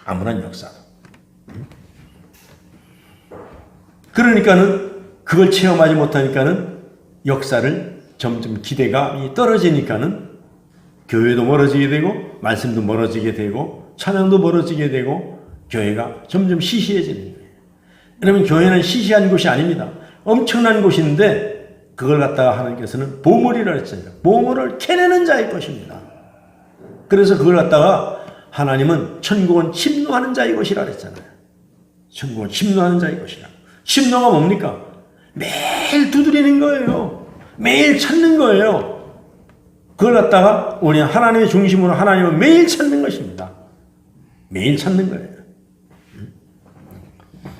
아무런 역사도. 그러니까는 그걸 체험하지 못하니까는 역사를 점점 기대감이 떨어지니까는 교회도 멀어지게 되고 말씀도 멀어지게 되고 찬양도 멀어지게 되고 교회가 점점 시시해지는 거예요. 여러분 교회는 시시한 곳이 아닙니다. 엄청난 곳인데 그걸 갖다가 하나님께서는 보물이라 했잖아요. 보물을 캐내는 자의 것입니다. 그래서 그걸 갖다가 하나님은 천국은 침노하는 자의 것이라 그랬잖아요. 천국은 침노하는 자의 것이라. 침노가 뭡니까? 매일 두드리는 거예요. 매일 찾는 거예요. 그걸 갖다가 우리 하나님의 중심으로 하나님은 매일 찾는 것입니다. 매일 찾는 거예요.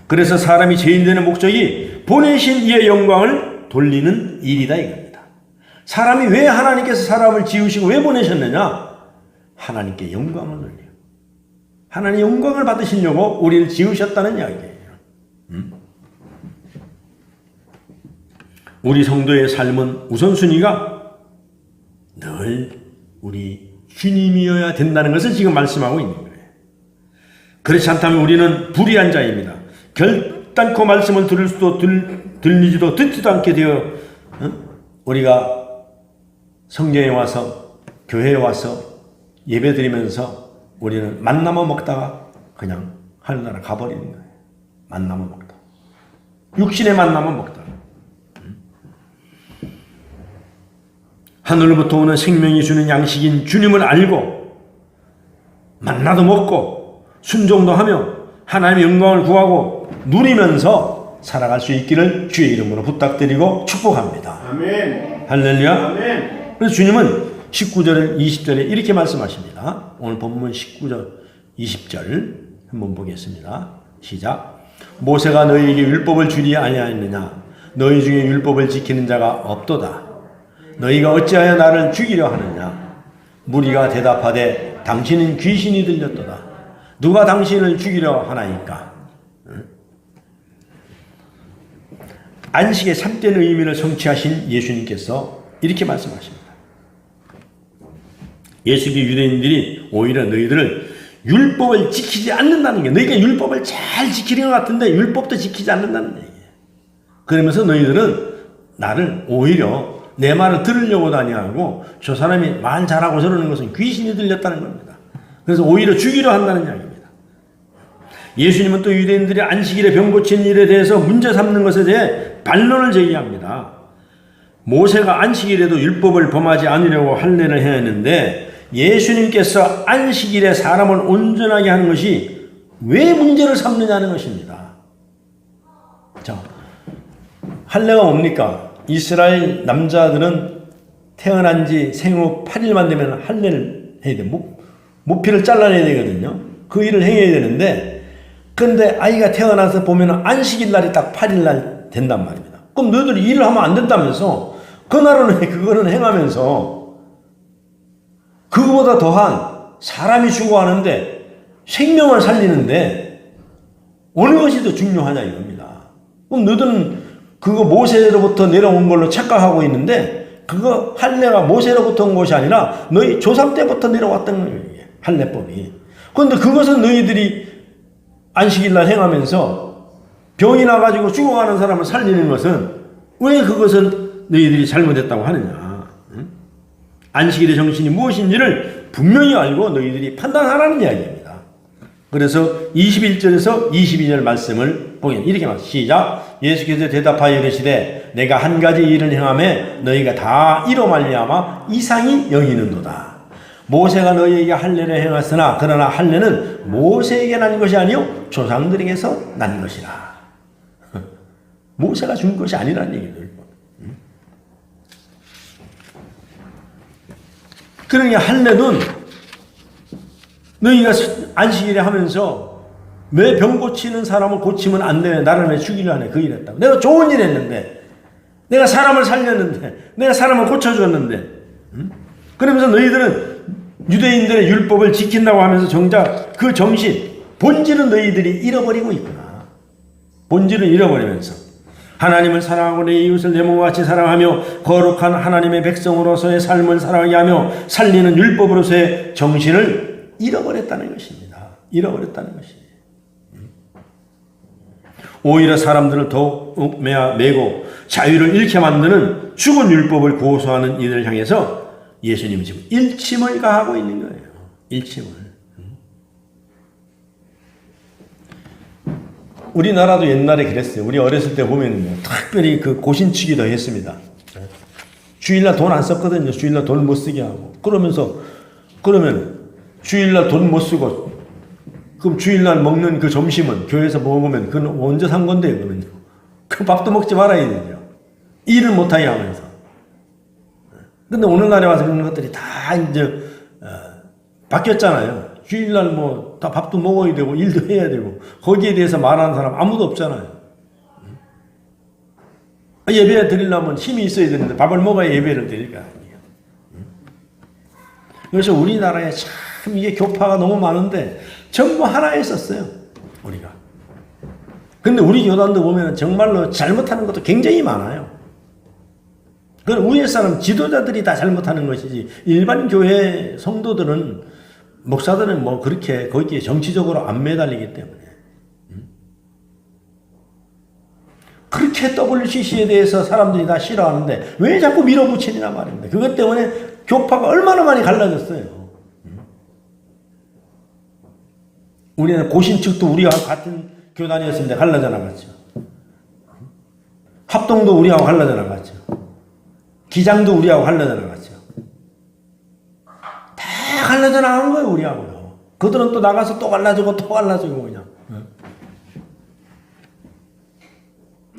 그래서 사람이 죄인 되는 목적이 보내신 이의 영광을 돌리는 일이다 이겁니다. 사람이 왜 하나님께서 사람을 지으시고 왜 보내셨느냐? 하나님께 영광을 돌려요. 하나님의 영광을 받으시려고 우리를 지으셨다는 이야기예요. 우리 성도의 삶은 우선순위가 늘 우리 주님이어야 된다는 것을 지금 말씀하고 있는 거예요. 그렇지 않다면 우리는 불의한 자입니다. 결단코 말씀을 들을 수도 들리지도 듣지도 않게 되어 우리가 성경에 와서 교회에 와서 예배 드리면서 우리는 만나만 먹다가 그냥 하늘나라 가버리는 거예요. 만나만 먹다가 육신의 만나만 먹다가 하늘로부터 오는 생명이 주는 양식인 주님을 알고 만나도 먹고 순종도 하며 하나님의 영광을 구하고 누리면서 살아갈 수 있기를 주의 이름으로 부탁드리고 축복합니다. 아멘. 할렐루야. 아멘. 그래서 주님은 19절 20절에 이렇게 말씀하십니다. 오늘 본문 19절 20절 한번 보겠습니다. 시작. 모세가 너희에게 율법을 주리 아니하였느냐? 너희 중에 율법을 지키는 자가 없도다. 너희가 어찌하여 나를 죽이려 하느냐? 무리가 대답하되 당신은 귀신이 들렸도다. 누가 당신을 죽이려 하나이까? 안식의 참된 의미를 성취하신 예수님께서 이렇게 말씀하십니다. 예수께 유대인들이 오히려 너희들을 율법을 지키지 않는다는 게, 너희가 율법을 잘 지키는 것 같은데 율법도 지키지 않는다는 얘기예요. 그러면서 너희들은 나를 오히려 내 말을 들으려고도 아니하고 저 사람이 말 잘하고 저러는 것은 귀신이 들렸다는 겁니다. 그래서 오히려 죽이려 한다는 이야기입니다. 예수님은 또 유대인들이 안식일에 병 고친 일에 대해서 문제 삼는 것에 대해 반론을 제기합니다. 모세가 안식일에도 율법을 범하지 않으려고 할례를 해야 했는데 예수님께서 안식일에 사람을 온전하게 하는 것이 왜 문제를 삼느냐는 것입니다. 자, 할례가 뭡니까? 이스라엘 남자들은 태어난 지 생후 8일만 되면 할례를 해야 돼. 모피를 잘라내야 되거든요. 그 일을 행해야 되는데, 근데 아이가 태어나서 보면 안식일 날이 딱 8일 날 된단 말입니다. 그럼 너희들이 일을 하면 안 된다면서, 그날은 그거는 행하면서, 그거보다 더한 사람이 죽어가는데 생명을 살리는데 어느 것이 더 중요하냐 이겁니다. 그럼 너희들은 그거 모세로부터 내려온 걸로 착각하고 있는데 그거 할례가 모세로부터 온 것이 아니라 너희 조상 때부터 내려왔던 거예요. 할례법이. 그런데 그것은 너희들이 안식일날 행하면서 병이 나가지고 죽어가는 사람을 살리는 것은 왜 그것을 너희들이 잘못했다고 하느냐. 응? 안식일의 정신이 무엇인지를 분명히 알고 너희들이 판단하라는 이야기입니다. 그래서 21절에서 22절 말씀을 보면 이렇게 말합니다. 시작. 예수께서 대답하여 이르시되 내가 한 가지 일을 행하매 너희가 다 이로 말미암아 이상히 여기는도다. 모세가 너희에게 할례를 행했으나 그러나 할례는 모세에게 난 것이 아니요 조상들에게서 난 것이라. 모세가 준 것이 아니라는 얘기들. 그러니까 할례는 너희가 안식일에 하면서 왜 병 고치는 사람을 고치면 안 돼. 나를 왜 죽이려 하네. 그 일 했다고. 내가 좋은 일 했는데. 내가 사람을 살렸는데. 내가 사람을 고쳐줬는데. 응? 그러면서 너희들은 유대인들의 율법을 지킨다고 하면서 정작 그 정신, 본질은 너희들이 잃어버리고 있구나. 본질을 잃어버리면서 하나님을 사랑하고 내 이웃을 내 몸과 같이 사랑하며 거룩한 하나님의 백성으로서의 삶을 살아가게 하며 살리는 율법으로서의 정신을 잃어버렸다는 것입니다. 잃어버렸다는 것이에요. 오히려 사람들을 더욱 매고 자유를 잃게 만드는 죽은 율법을 고소하는 이들을 향해서 예수님이 지금 일침을 가하고 있는 거예요. 일침을. 우리나라도 옛날에 그랬어요. 우리 어렸을 때 보면 특별히 그 고신치기도 했습니다. 주일날 돈 안 썼거든요. 주일날 돈 못 쓰게 하고. 그러면 주일날 돈 못 쓰고 그럼 주일날 먹는 그 점심은 교회에서 먹으면 그건 언제 산 건데 그거는요. 그 밥도 먹지 말아야 되죠. 일을 못하게 하면서. 근데 오늘날에 와서 그런 것들이 다 이제 바뀌었잖아요. 주일날 뭐 다 밥도 먹어야 되고 일도 해야 되고 거기에 대해서 말하는 사람 아무도 없잖아요. 예배 드리려면 힘이 있어야 되는데 밥을 먹어야 예배를 드릴 거 아니에요. 그래서 우리나라에 참 이게 교파가 너무 많은데 전부 하나에 썼어요. 우리가. 근데 우리 교단도 보면 정말로 잘못하는 것도 굉장히 많아요. 그건 위에 사람 지도자들이 다 잘못하는 것이지 일반 교회 성도들은 목사들은 뭐 그렇게 거기에 정치적으로 안 매달리기 때문에 그렇게 WCC에 대해서 사람들이 다 싫어하는데 왜 자꾸 밀어붙이느냐 말입니다. 그것 때문에 교파가 얼마나 많이 갈라졌어요. 우리는 고신 측도 우리와 같은 교단이었습니다. 갈라져 나갔죠. 합동도 우리하고 갈라져 나갔죠. 기장도 우리하고 갈라져 나갔죠. 다 갈라져 나간 거예요, 우리하고요. 그들은 또 나가서 또 갈라지고 또 갈라지고 그냥.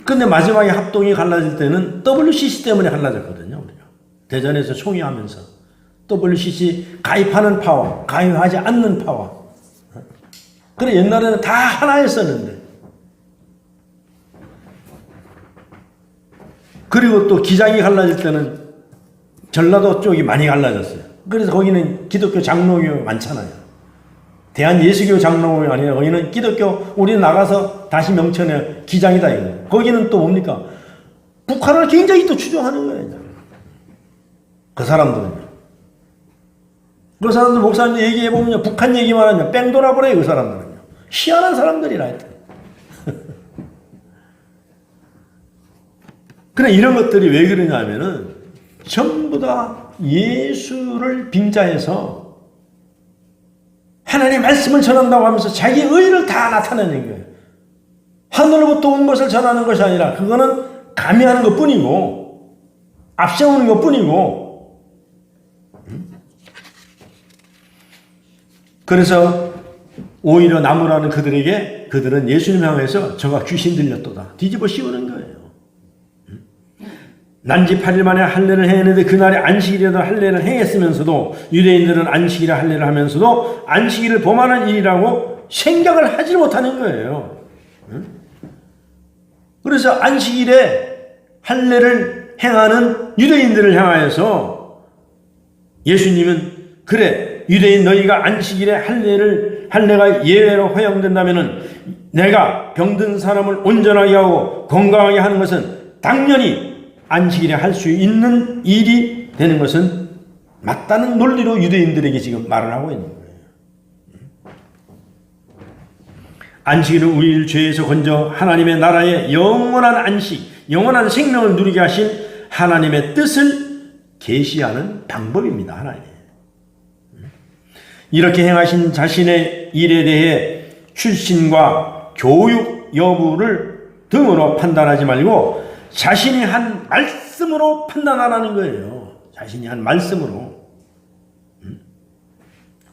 근데 마지막에 합동이 갈라질 때는 WCC 때문에 갈라졌거든요, 우리가. 대전에서 총회하면서. WCC 가입하는 파워, 가입하지 않는 파워. 그래, 옛날에는 다 하나였었는데. 그리고 또 기장이 갈라질 때는 전라도 쪽이 많이 갈라졌어요. 그래서 거기는 기독교 장로교 많잖아요. 대한예수교 장로교 아니라 거기는 기독교, 우리 나가서 다시 명천에 기장이다 이거. 거기는 또 뭡니까? 북한을 굉장히 또 추종하는 거예요. 그 사람들은요. 그 사람들 목사님들 얘기해보면 북한 얘기만 하면 뺑 돌아버려요. 그 사람들은요. 희한한 사람들이라 하여튼. 그래, 이런 것들이 왜 그러냐 하면은 전부 다 예수를 빙자해서 하나님의 말씀을 전한다고 하면서 자기 의를 다 나타내는 거예요. 하늘로부터 온 것을 전하는 것이 아니라 그거는 가미하는 것 뿐이고 앞세우는 것 뿐이고. 그래서 오히려 나무라는 그들에게 그들은 예수님 향해서 저가 귀신 들렸도다 뒤집어 씌우는 거예요. 난지 8일 만에 할례를 행했는데 그날에 안식일에도 할례를 행했으면서도 유대인들은 안식일에 할례를 하면서도 안식일을 범하는 일이라고 생각을 하지 못하는 거예요. 그래서 안식일에 할례를 행하는 유대인들을 향하여서 예수님은 그래, 유대인 너희가 안식일에 할례가 예외로 허용된다면은 내가 병든 사람을 온전하게 하고 건강하게 하는 것은 당연히 안식일에 할 수 있는 일이 되는 것은 맞다는 논리로 유대인들에게 지금 말을 하고 있는 거예요. 안식일은 우리를 죄에서 건져 하나님의 나라의 영원한 안식, 영원한 생명을 누리게 하신 하나님의 뜻을 계시하는 방법입니다. 하나님. 이렇게 행하신 자신의 일에 대해 출신과 교육 여부를 등으로 판단하지 말고 자신이 한 말씀으로 판단하라는 거예요. 자신이 한 말씀으로.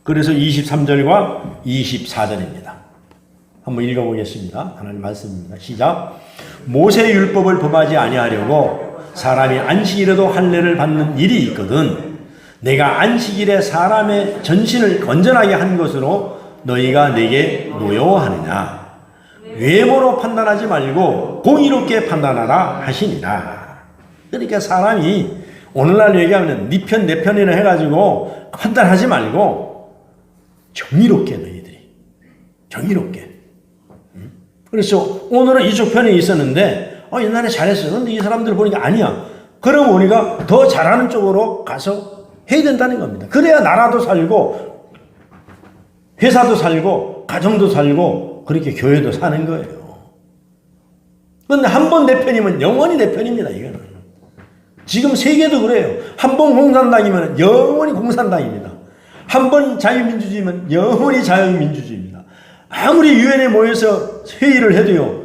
그래서 23절과 24절입니다. 한번 읽어보겠습니다. 하나님 말씀입니다. 시작. 모세의 율법을 범하지 아니하려고 사람이 안식일에도 할례를 받는 일이 있거든 내가 안식일에 사람의 전신을 건전하게 한 것으로 너희가 내게 노여워하느냐. 외모로 판단하지 말고 공의롭게 판단하라 하시니라. 그러니까 사람이 오늘날 얘기하면 네 편 내 편이라 해가지고 판단하지 말고 정의롭게 너희들이 정의롭게. 그래서 오늘은 이쪽 편에 있었는데 옛날에 잘했어. 그런데 이 사람들 보니까 아니야. 그럼 우리가 더 잘하는 쪽으로 가서 해야 된다는 겁니다. 그래야 나라도 살고 회사도 살고 가정도 살고 그렇게 교회도 사는 거예요. 그런데 한 번 내 편이면 영원히 내 편입니다. 이거는. 지금 세계도 그래요. 한 번 공산당이면 영원히 공산당입니다. 한 번 자유민주주의면 영원히 자유민주주의입니다. 아무리 유엔에 모여서 회의를 해도요.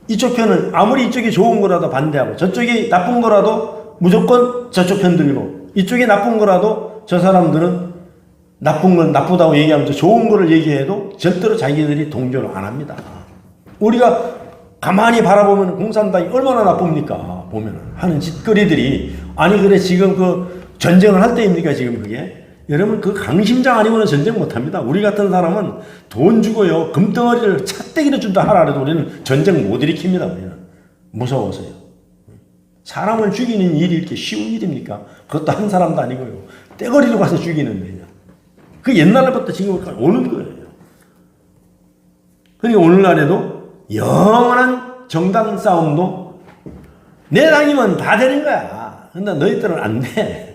이쪽 편은 아무리 이쪽이 좋은 거라도 반대하고 저쪽이 나쁜 거라도 무조건 저쪽 편 들고 이쪽이 나쁜 거라도 저 사람들은 나쁜 건 나쁘다고 얘기하면서 좋은 거를 얘기해도 절대로 자기들이 동조를 안 합니다. 우리가 가만히 바라보면 공산당이 얼마나 나쁩니까? 보면 하는 짓거리들이 아니 그래 지금 그 전쟁을 할 때입니까? 지금 그게? 여러분 그 강심장 아니고는 전쟁 못합니다. 우리 같은 사람은 돈 주고요. 금덩어리를 찻대기를 준다 하라 해도 우리는 전쟁 못 일으킵니다. 우리는. 무서워서요. 사람을 죽이는 일이 이렇게 쉬운 일입니까? 그것도 한 사람도 아니고요. 떼거리로 가서 죽이는데 그 옛날부터 지금까지 오는 거예요. 그러니까 오늘날에도 영원한 정당 싸움도 내 당이면 다 되는 거야. 근데 너희들은 안 돼.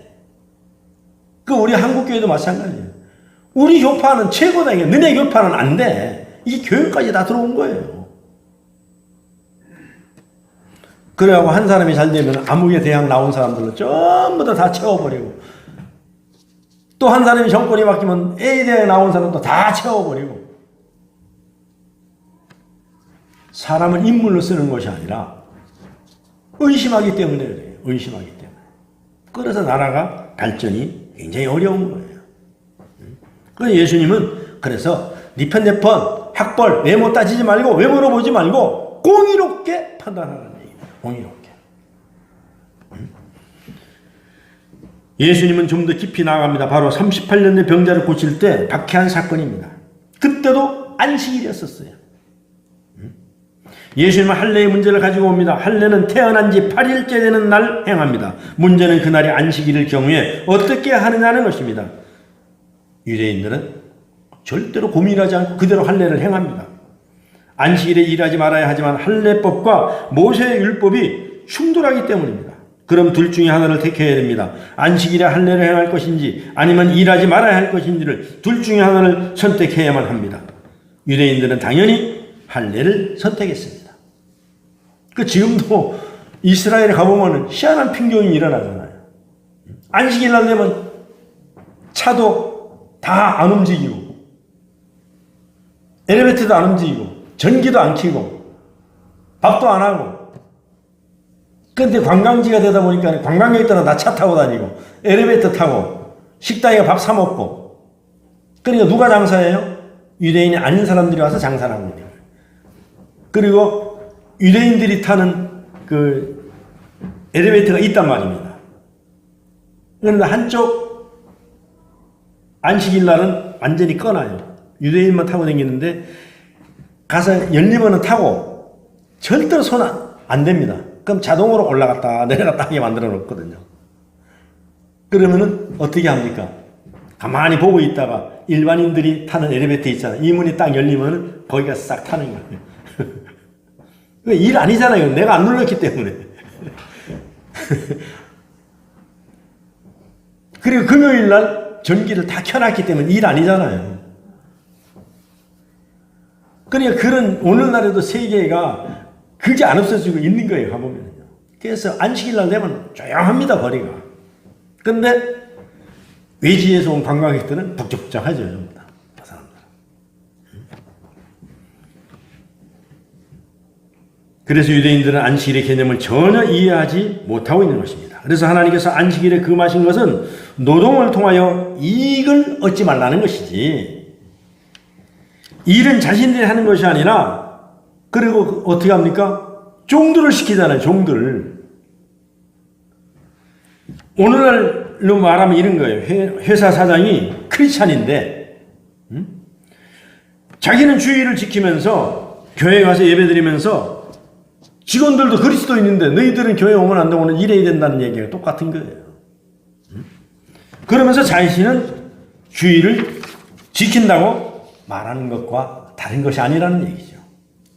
그 우리 한국교회도 마찬가지예요. 우리 교파는 최고다. 이게 너네 교파는 안 돼. 이게 교회까지 다 들어온 거예요. 그래갖고 한 사람이 잘 되면 암흑의 대학 나온 사람들로 전부 다 채워버리고 또 한 사람이 정권이 바뀌면 A대에 나온 사람도 다 채워버리고 사람은 인물로 쓰는 것이 아니라 의심하기 때문에 그래요. 의심하기 때문에. 그래서 나라가 발전이 굉장히 어려운 거예요. 그래서 예수님은 그래서 네 편 내 편 학벌 외모 따지지 말고 외모로 보지 말고 공의롭게 판단하라는 얘기입니다. 공의롭게. 예수님은 좀 더 깊이 나아갑니다. 바로 38년의 병자를 고칠 때 박해한 사건입니다. 그때도 안식일이었었어요. 예수님은 할례의 문제를 가지고 옵니다. 할례는 태어난 지 8일째 되는 날 행합니다. 문제는 그날이 안식일일 경우에 어떻게 하느냐는 것입니다. 유대인들은 절대로 고민하지 않고 그대로 할례를 행합니다. 안식일에 일하지 말아야 하지만 할례법과 모세의 율법이 충돌하기 때문입니다. 그럼 둘 중에 하나를 택해야 됩니다. 안식일에 할례를 행할 것인지 아니면 일하지 말아야 할 것인지를 둘 중에 하나를 선택해야만 합니다. 유대인들은 당연히 할례를 선택했습니다. 그 지금도 이스라엘에 가보면 희한한 편견이 일어나잖아요. 안식일 날 되면 차도 다 안 움직이고 엘리베이터도 안 움직이고 전기도 안 켜고 밥도 안 하고 근데 관광지가 되다 보니까 관광객 때는 다 차 타고 다니고 엘리베이터 타고 식당에 밥 사 먹고 그러니까 누가 장사해요? 유대인이 아닌 사람들이 와서 장사를 합니다. 그리고 유대인들이 타는 그 엘리베이터가 있단 말입니다. 그런데 한쪽 안식일 날은 완전히 꺼놔요. 유대인만 타고 다니는데 가서 열리면은 타고 절대로 손 안 댑니다. 그럼 자동으로 올라갔다 내려갔다 하게 만들어 놓거든요. 그러면은 어떻게 합니까? 가만히 보고 있다가 일반인들이 타는 엘리베이터 있잖아요. 이 문이 딱 열리면은 거기가 싹 타는 거예요. 일 아니잖아요. 내가 안 눌렀기 때문에. 그리고 금요일 날 전기를 다 켜놨기 때문에 일 아니잖아요. 그러니까 그런 오늘날에도 세계가 그게 안 없어지고 있는 거예요. 가보면요. 그래서 안식일날 되면 조용합니다. 거리가. 근데 외지에서 온 관광객들은 북적북적하죠. 전부 다. 그 사람들. 그래서 유대인들은 안식일의 개념을 전혀 이해하지 못하고 있는 것입니다. 그래서 하나님께서 안식일에 금하신 것은 노동을 통하여 이익을 얻지 말라는 것이지, 일은 자신들이 하는 것이 아니라, 그리고 어떻게 합니까? 종들을 시키잖아요. 종들. 오늘날로 말하면 이런 거예요. 회사 사장이 크리스찬인데 자기는 주의를 지키면서 교회 가서 예배드리면서 직원들도 그리스도인인데 너희들은 교회 오면 안 되고 오늘 일해야 된다는 얘기가 똑같은 거예요. 그러면서 자신은 주의를 지킨다고 말하는 것과 다른 것이 아니라는 얘기죠.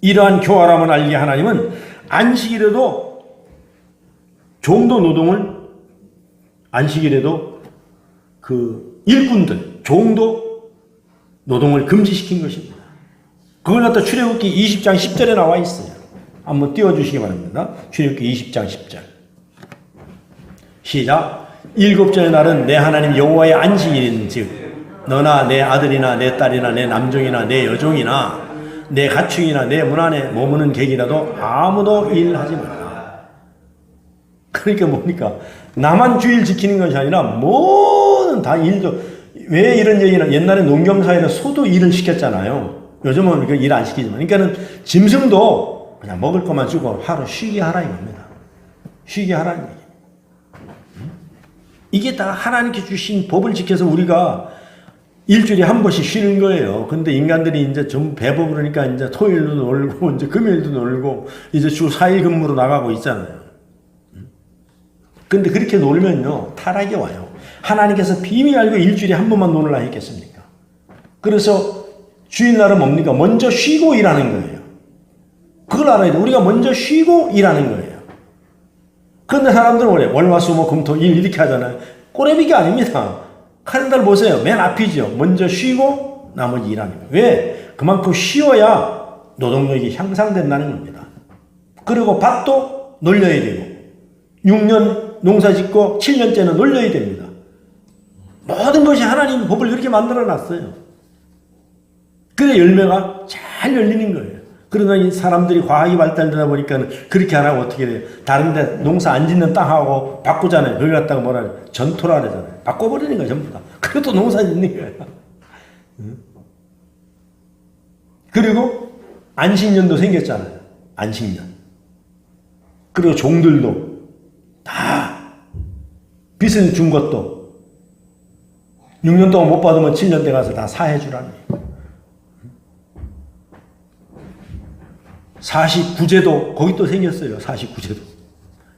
이러한 교활함을 알게 하나님은 안식일에도 종도 노동을, 안식일에도 그 일꾼들, 종도 노동을 금지시킨 것입니다. 그걸 갖다 출애굽기 20장 10절에 나와 있어요. 한번 띄워주시기 바랍니다. 출애굽기 20장 10절. 시작. 일곱째의 날은 내 하나님 여호와의 안식일인즉 너나 내 아들이나 내 딸이나 내 남종이나 내 여종이나 내 가축이나 내 문 안에 머무는 객이라도 아무도 일하지 말라. 그러니까 뭡니까? 나만 주일 지키는 것이 아니라 모든 다 일도. 왜 이런 얘기는, 옛날에 농경사회에서 소도 일을 시켰잖아요. 요즘은 그 일 안 시키지만. 그러니까는 짐승도 그냥 먹을 것만 주고 하루 쉬게 하라 이겁니다. 쉬게 하라는 얘기. 이게 다 하나님께 주신 법을 지켜서 우리가 일주일에 한 번씩 쉬는 거예요. 근데 인간들이 이제 좀 배부 그러니까 이제 토요일도 놀고, 이제 금요일도 놀고, 이제 주 4일 근무로 나가고 있잖아요. 근데 그렇게 놀면요, 타락이 와요. 하나님께서 비밀 알고 일주일에 한 번만 놀라 했겠습니까? 그래서 주일날은 뭡니까? 먼저 쉬고 일하는 거예요. 그걸 알아야 돼. 우리가 먼저 쉬고 일하는 거예요. 그런데 사람들은 원래 월화수목금토일 이렇게 하잖아요. 꼬레비가 아닙니다. 칼날 보세요. 맨 앞이죠. 먼저 쉬고 나머지 일하는 거예요. 왜? 그만큼 쉬어야 노동력이 향상된다는 겁니다. 그리고 밭도 놀려야 되고 6년 농사 짓고 7년째는 놀려야 됩니다. 모든 것이 하나님의 법을 그렇게 만들어 놨어요. 그래 열매가 잘 열리는 거예요. 그러나 이 사람들이 과학이 발달되다 보니까 그렇게 안 하고 어떻게 돼요? 다른 데 농사 안 짓는 땅하고 바꾸잖아요. 그걸 갖다가 뭐라 해요? 전토라 그러잖아요. 바꿔버리는 거야 전부 다. 그것도 농사 짓는 거예요. 그리고 안식년도 생겼잖아요. 안식년. 그리고 종들도 다 빚을 준 것도 6년 동안 못 받으면 7년 때 가서 다 사해 주라는 거예요. 49제도 거기 또 생겼어요. 49제도.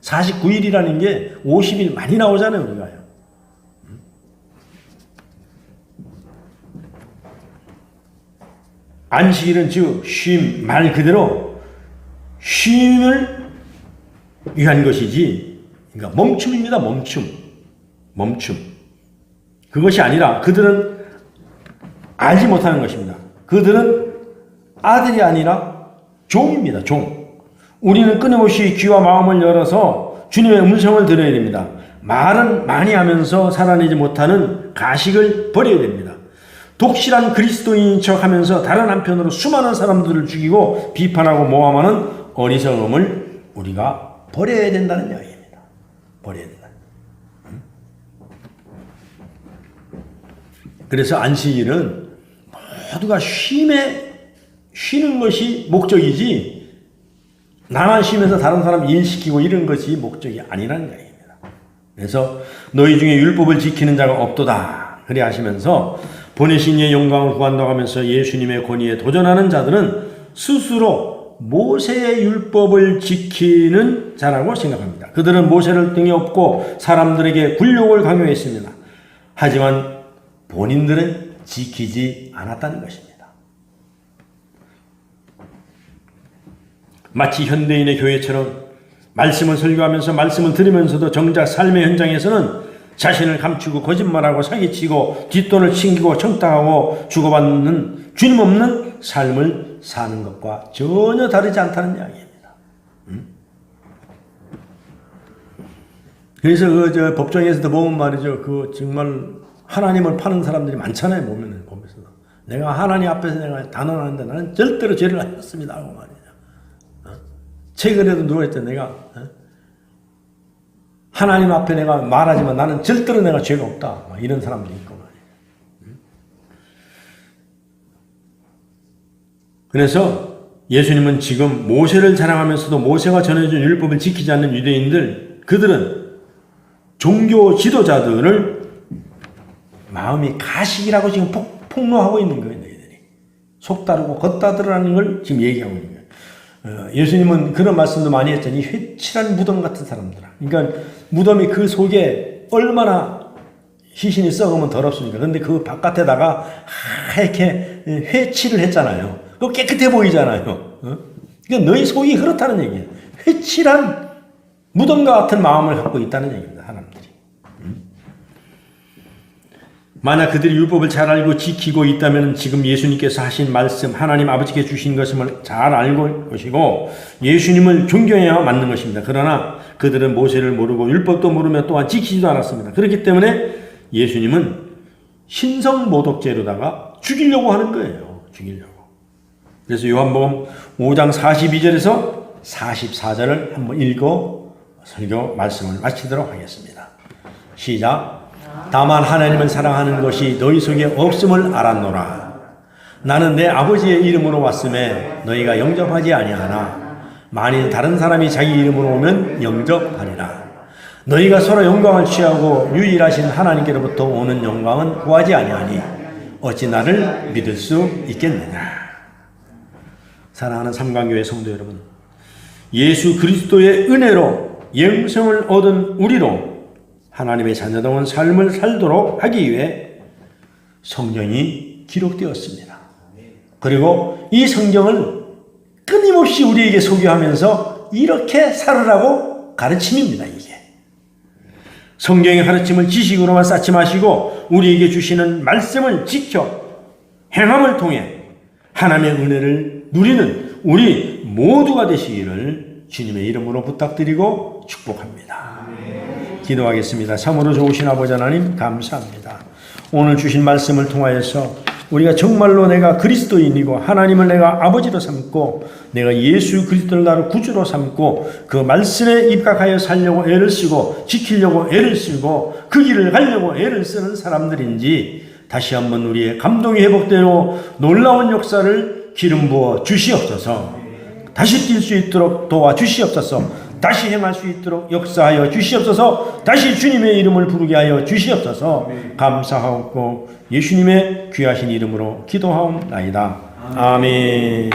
49일이라는 게 50일 많이 나오잖아요. 우리가요. 안식일은 즉 쉼, 말 그대로 쉼을 위한 것이지, 그러니까 멈춤입니다. 멈춤. 그것이 아니라 그들은 알지 못하는 것입니다. 그들은 아들이 아니라 종입니다. 종. 우리는 끊임없이 귀와 마음을 열어서 주님의 음성을 들어야 됩니다. 말은 많이 하면서 살아내지 못하는 가식을 버려야 됩니다. 독실한 그리스도인인 척하면서 다른 한편으로 수많은 사람들을 죽이고 비판하고 모함하는 어리석음을 우리가 버려야 된다는 이야기입니다. 버려야 된다. 그래서 안식일은 모두가 쉬는 것이 목적이지, 나만 쉬면서 다른 사람 일시키고 이런 것이 목적이 아니라는 이야기입니다. 그래서 너희 중에 율법을 지키는 자가 없도다 그래 하시면서 보내신 이의 영광을 구한다고 하면서 예수님의 권위에 도전하는 자들은 스스로 모세의 율법을 지키는 자라고 생각합니다. 그들은 모세를 등에 업고 사람들에게 굴욕을 강요했습니다. 하지만 본인들은 지키지 않았다는 것입니다. 마치 현대인의 교회처럼 말씀을 설교하면서 말씀을 들으면서도 정작 삶의 현장에서는 자신을 감추고 거짓말하고 사기치고 뒷돈을 챙기고 청탁하고 주고받는 주님 없는 삶을 사는 것과 전혀 다르지 않다는 이야기입니다. 그래서 저 법정에서도 보면 말이죠. 정말 하나님을 파는 사람들이 많잖아요. 보면서. 내가 하나님 앞에서 내가 단언하는데 나는 절대로 죄를 안 했습니다. 하고 말이죠. 최근에도 누가 했대. 내가 하나님 앞에 내가 말하지만 나는 절대로 내가 죄가 없다. 이런 사람들이 있고 말이에요. 그래서 예수님은 지금 모세를 자랑하면서도 모세가 전해준 율법을 지키지 않는 유대인들, 그들은 종교 지도자들을 마음이 가식이라고 지금 폭로하고 있는 거예요. 너희들이 속다르고 겉다르라는 걸 지금 얘기하고 있는 거예요. 예수님은 그런 말씀도 많이 했잖아요. 이 회칠한 무덤 같은 사람들아. 그러니까 무덤이 그 속에 얼마나 시신이 썩으면 더럽습니까? 그런데 그 바깥에다가 하얗게 회칠을 했잖아요. 그거 깨끗해 보이잖아요. 그러니까 너희 속이 그렇다는 얘기예요. 회칠한 무덤과 같은 마음을 갖고 있다는 얘기입니다. 사람들이. 만약 그들이 율법을 잘 알고 지키고 있다면 지금 예수님께서 하신 말씀, 하나님 아버지께 주신 것임을 잘 알고 것이고 예수님을 존경해야 맞는 것입니다. 그러나 그들은 모세를 모르고 율법도 모르며 또한 지키지도 않았습니다. 그렇기 때문에 예수님은 신성모독죄로다가 죽이려고 하는 거예요. 죽이려고. 그래서 요한복음 5장 42절에서 44절을 한번 읽고 설교 말씀을 마치도록 하겠습니다. 시작. 다만 하나님을 사랑하는 것이 너희 속에 없음을 알았노라. 나는 내 아버지의 이름으로 왔음에 너희가 영접하지 아니하나 만일 다른 사람이 자기 이름으로 오면 영접하리라. 너희가 서로 영광을 취하고 유일하신 하나님께로부터 오는 영광은 구하지 아니하니 어찌 나를 믿을 수 있겠느냐. 사랑하는 삼강교회 성도 여러분, 예수 그리스도의 은혜로 영생을 얻은 우리로 하나님의 자녀다운 삶을 살도록 하기 위해 성경이 기록되었습니다. 그리고 이 성경을 끊임없이 우리에게 소개하면서 이렇게 살으라고 가르침입니다. 이게 성경의 가르침을 지식으로만 쌓지 마시고 우리에게 주시는 말씀을 지켜 행함을 통해 하나님의 은혜를 누리는 우리 모두가 되시기를 주님의 이름으로 부탁드리고 축복합니다. 기도하겠습니다. 참으로 좋으신 아버지 하나님 감사합니다. 오늘 주신 말씀을 통하여서 우리가 정말로 내가 그리스도인이고 하나님을 내가 아버지로 삼고 내가 예수 그리스도를 나를 구주로 삼고 그 말씀에 입각하여 살려고 애를 쓰고 지키려고 애를 쓰고 그 길을 가려고 애를 쓰는 사람들인지 다시 한번 우리의 감동이 회복되고 놀라운 역사를 기름 부어 주시옵소서. 다시 뛸 수 있도록 도와주시옵소서. 다시 행할 수 있도록 역사하여 주시옵소서. 다시 주님의 이름을 부르게 하여 주시옵소서. 감사하옵고 예수님의 귀하신 이름으로 기도하옵나이다. 아멘.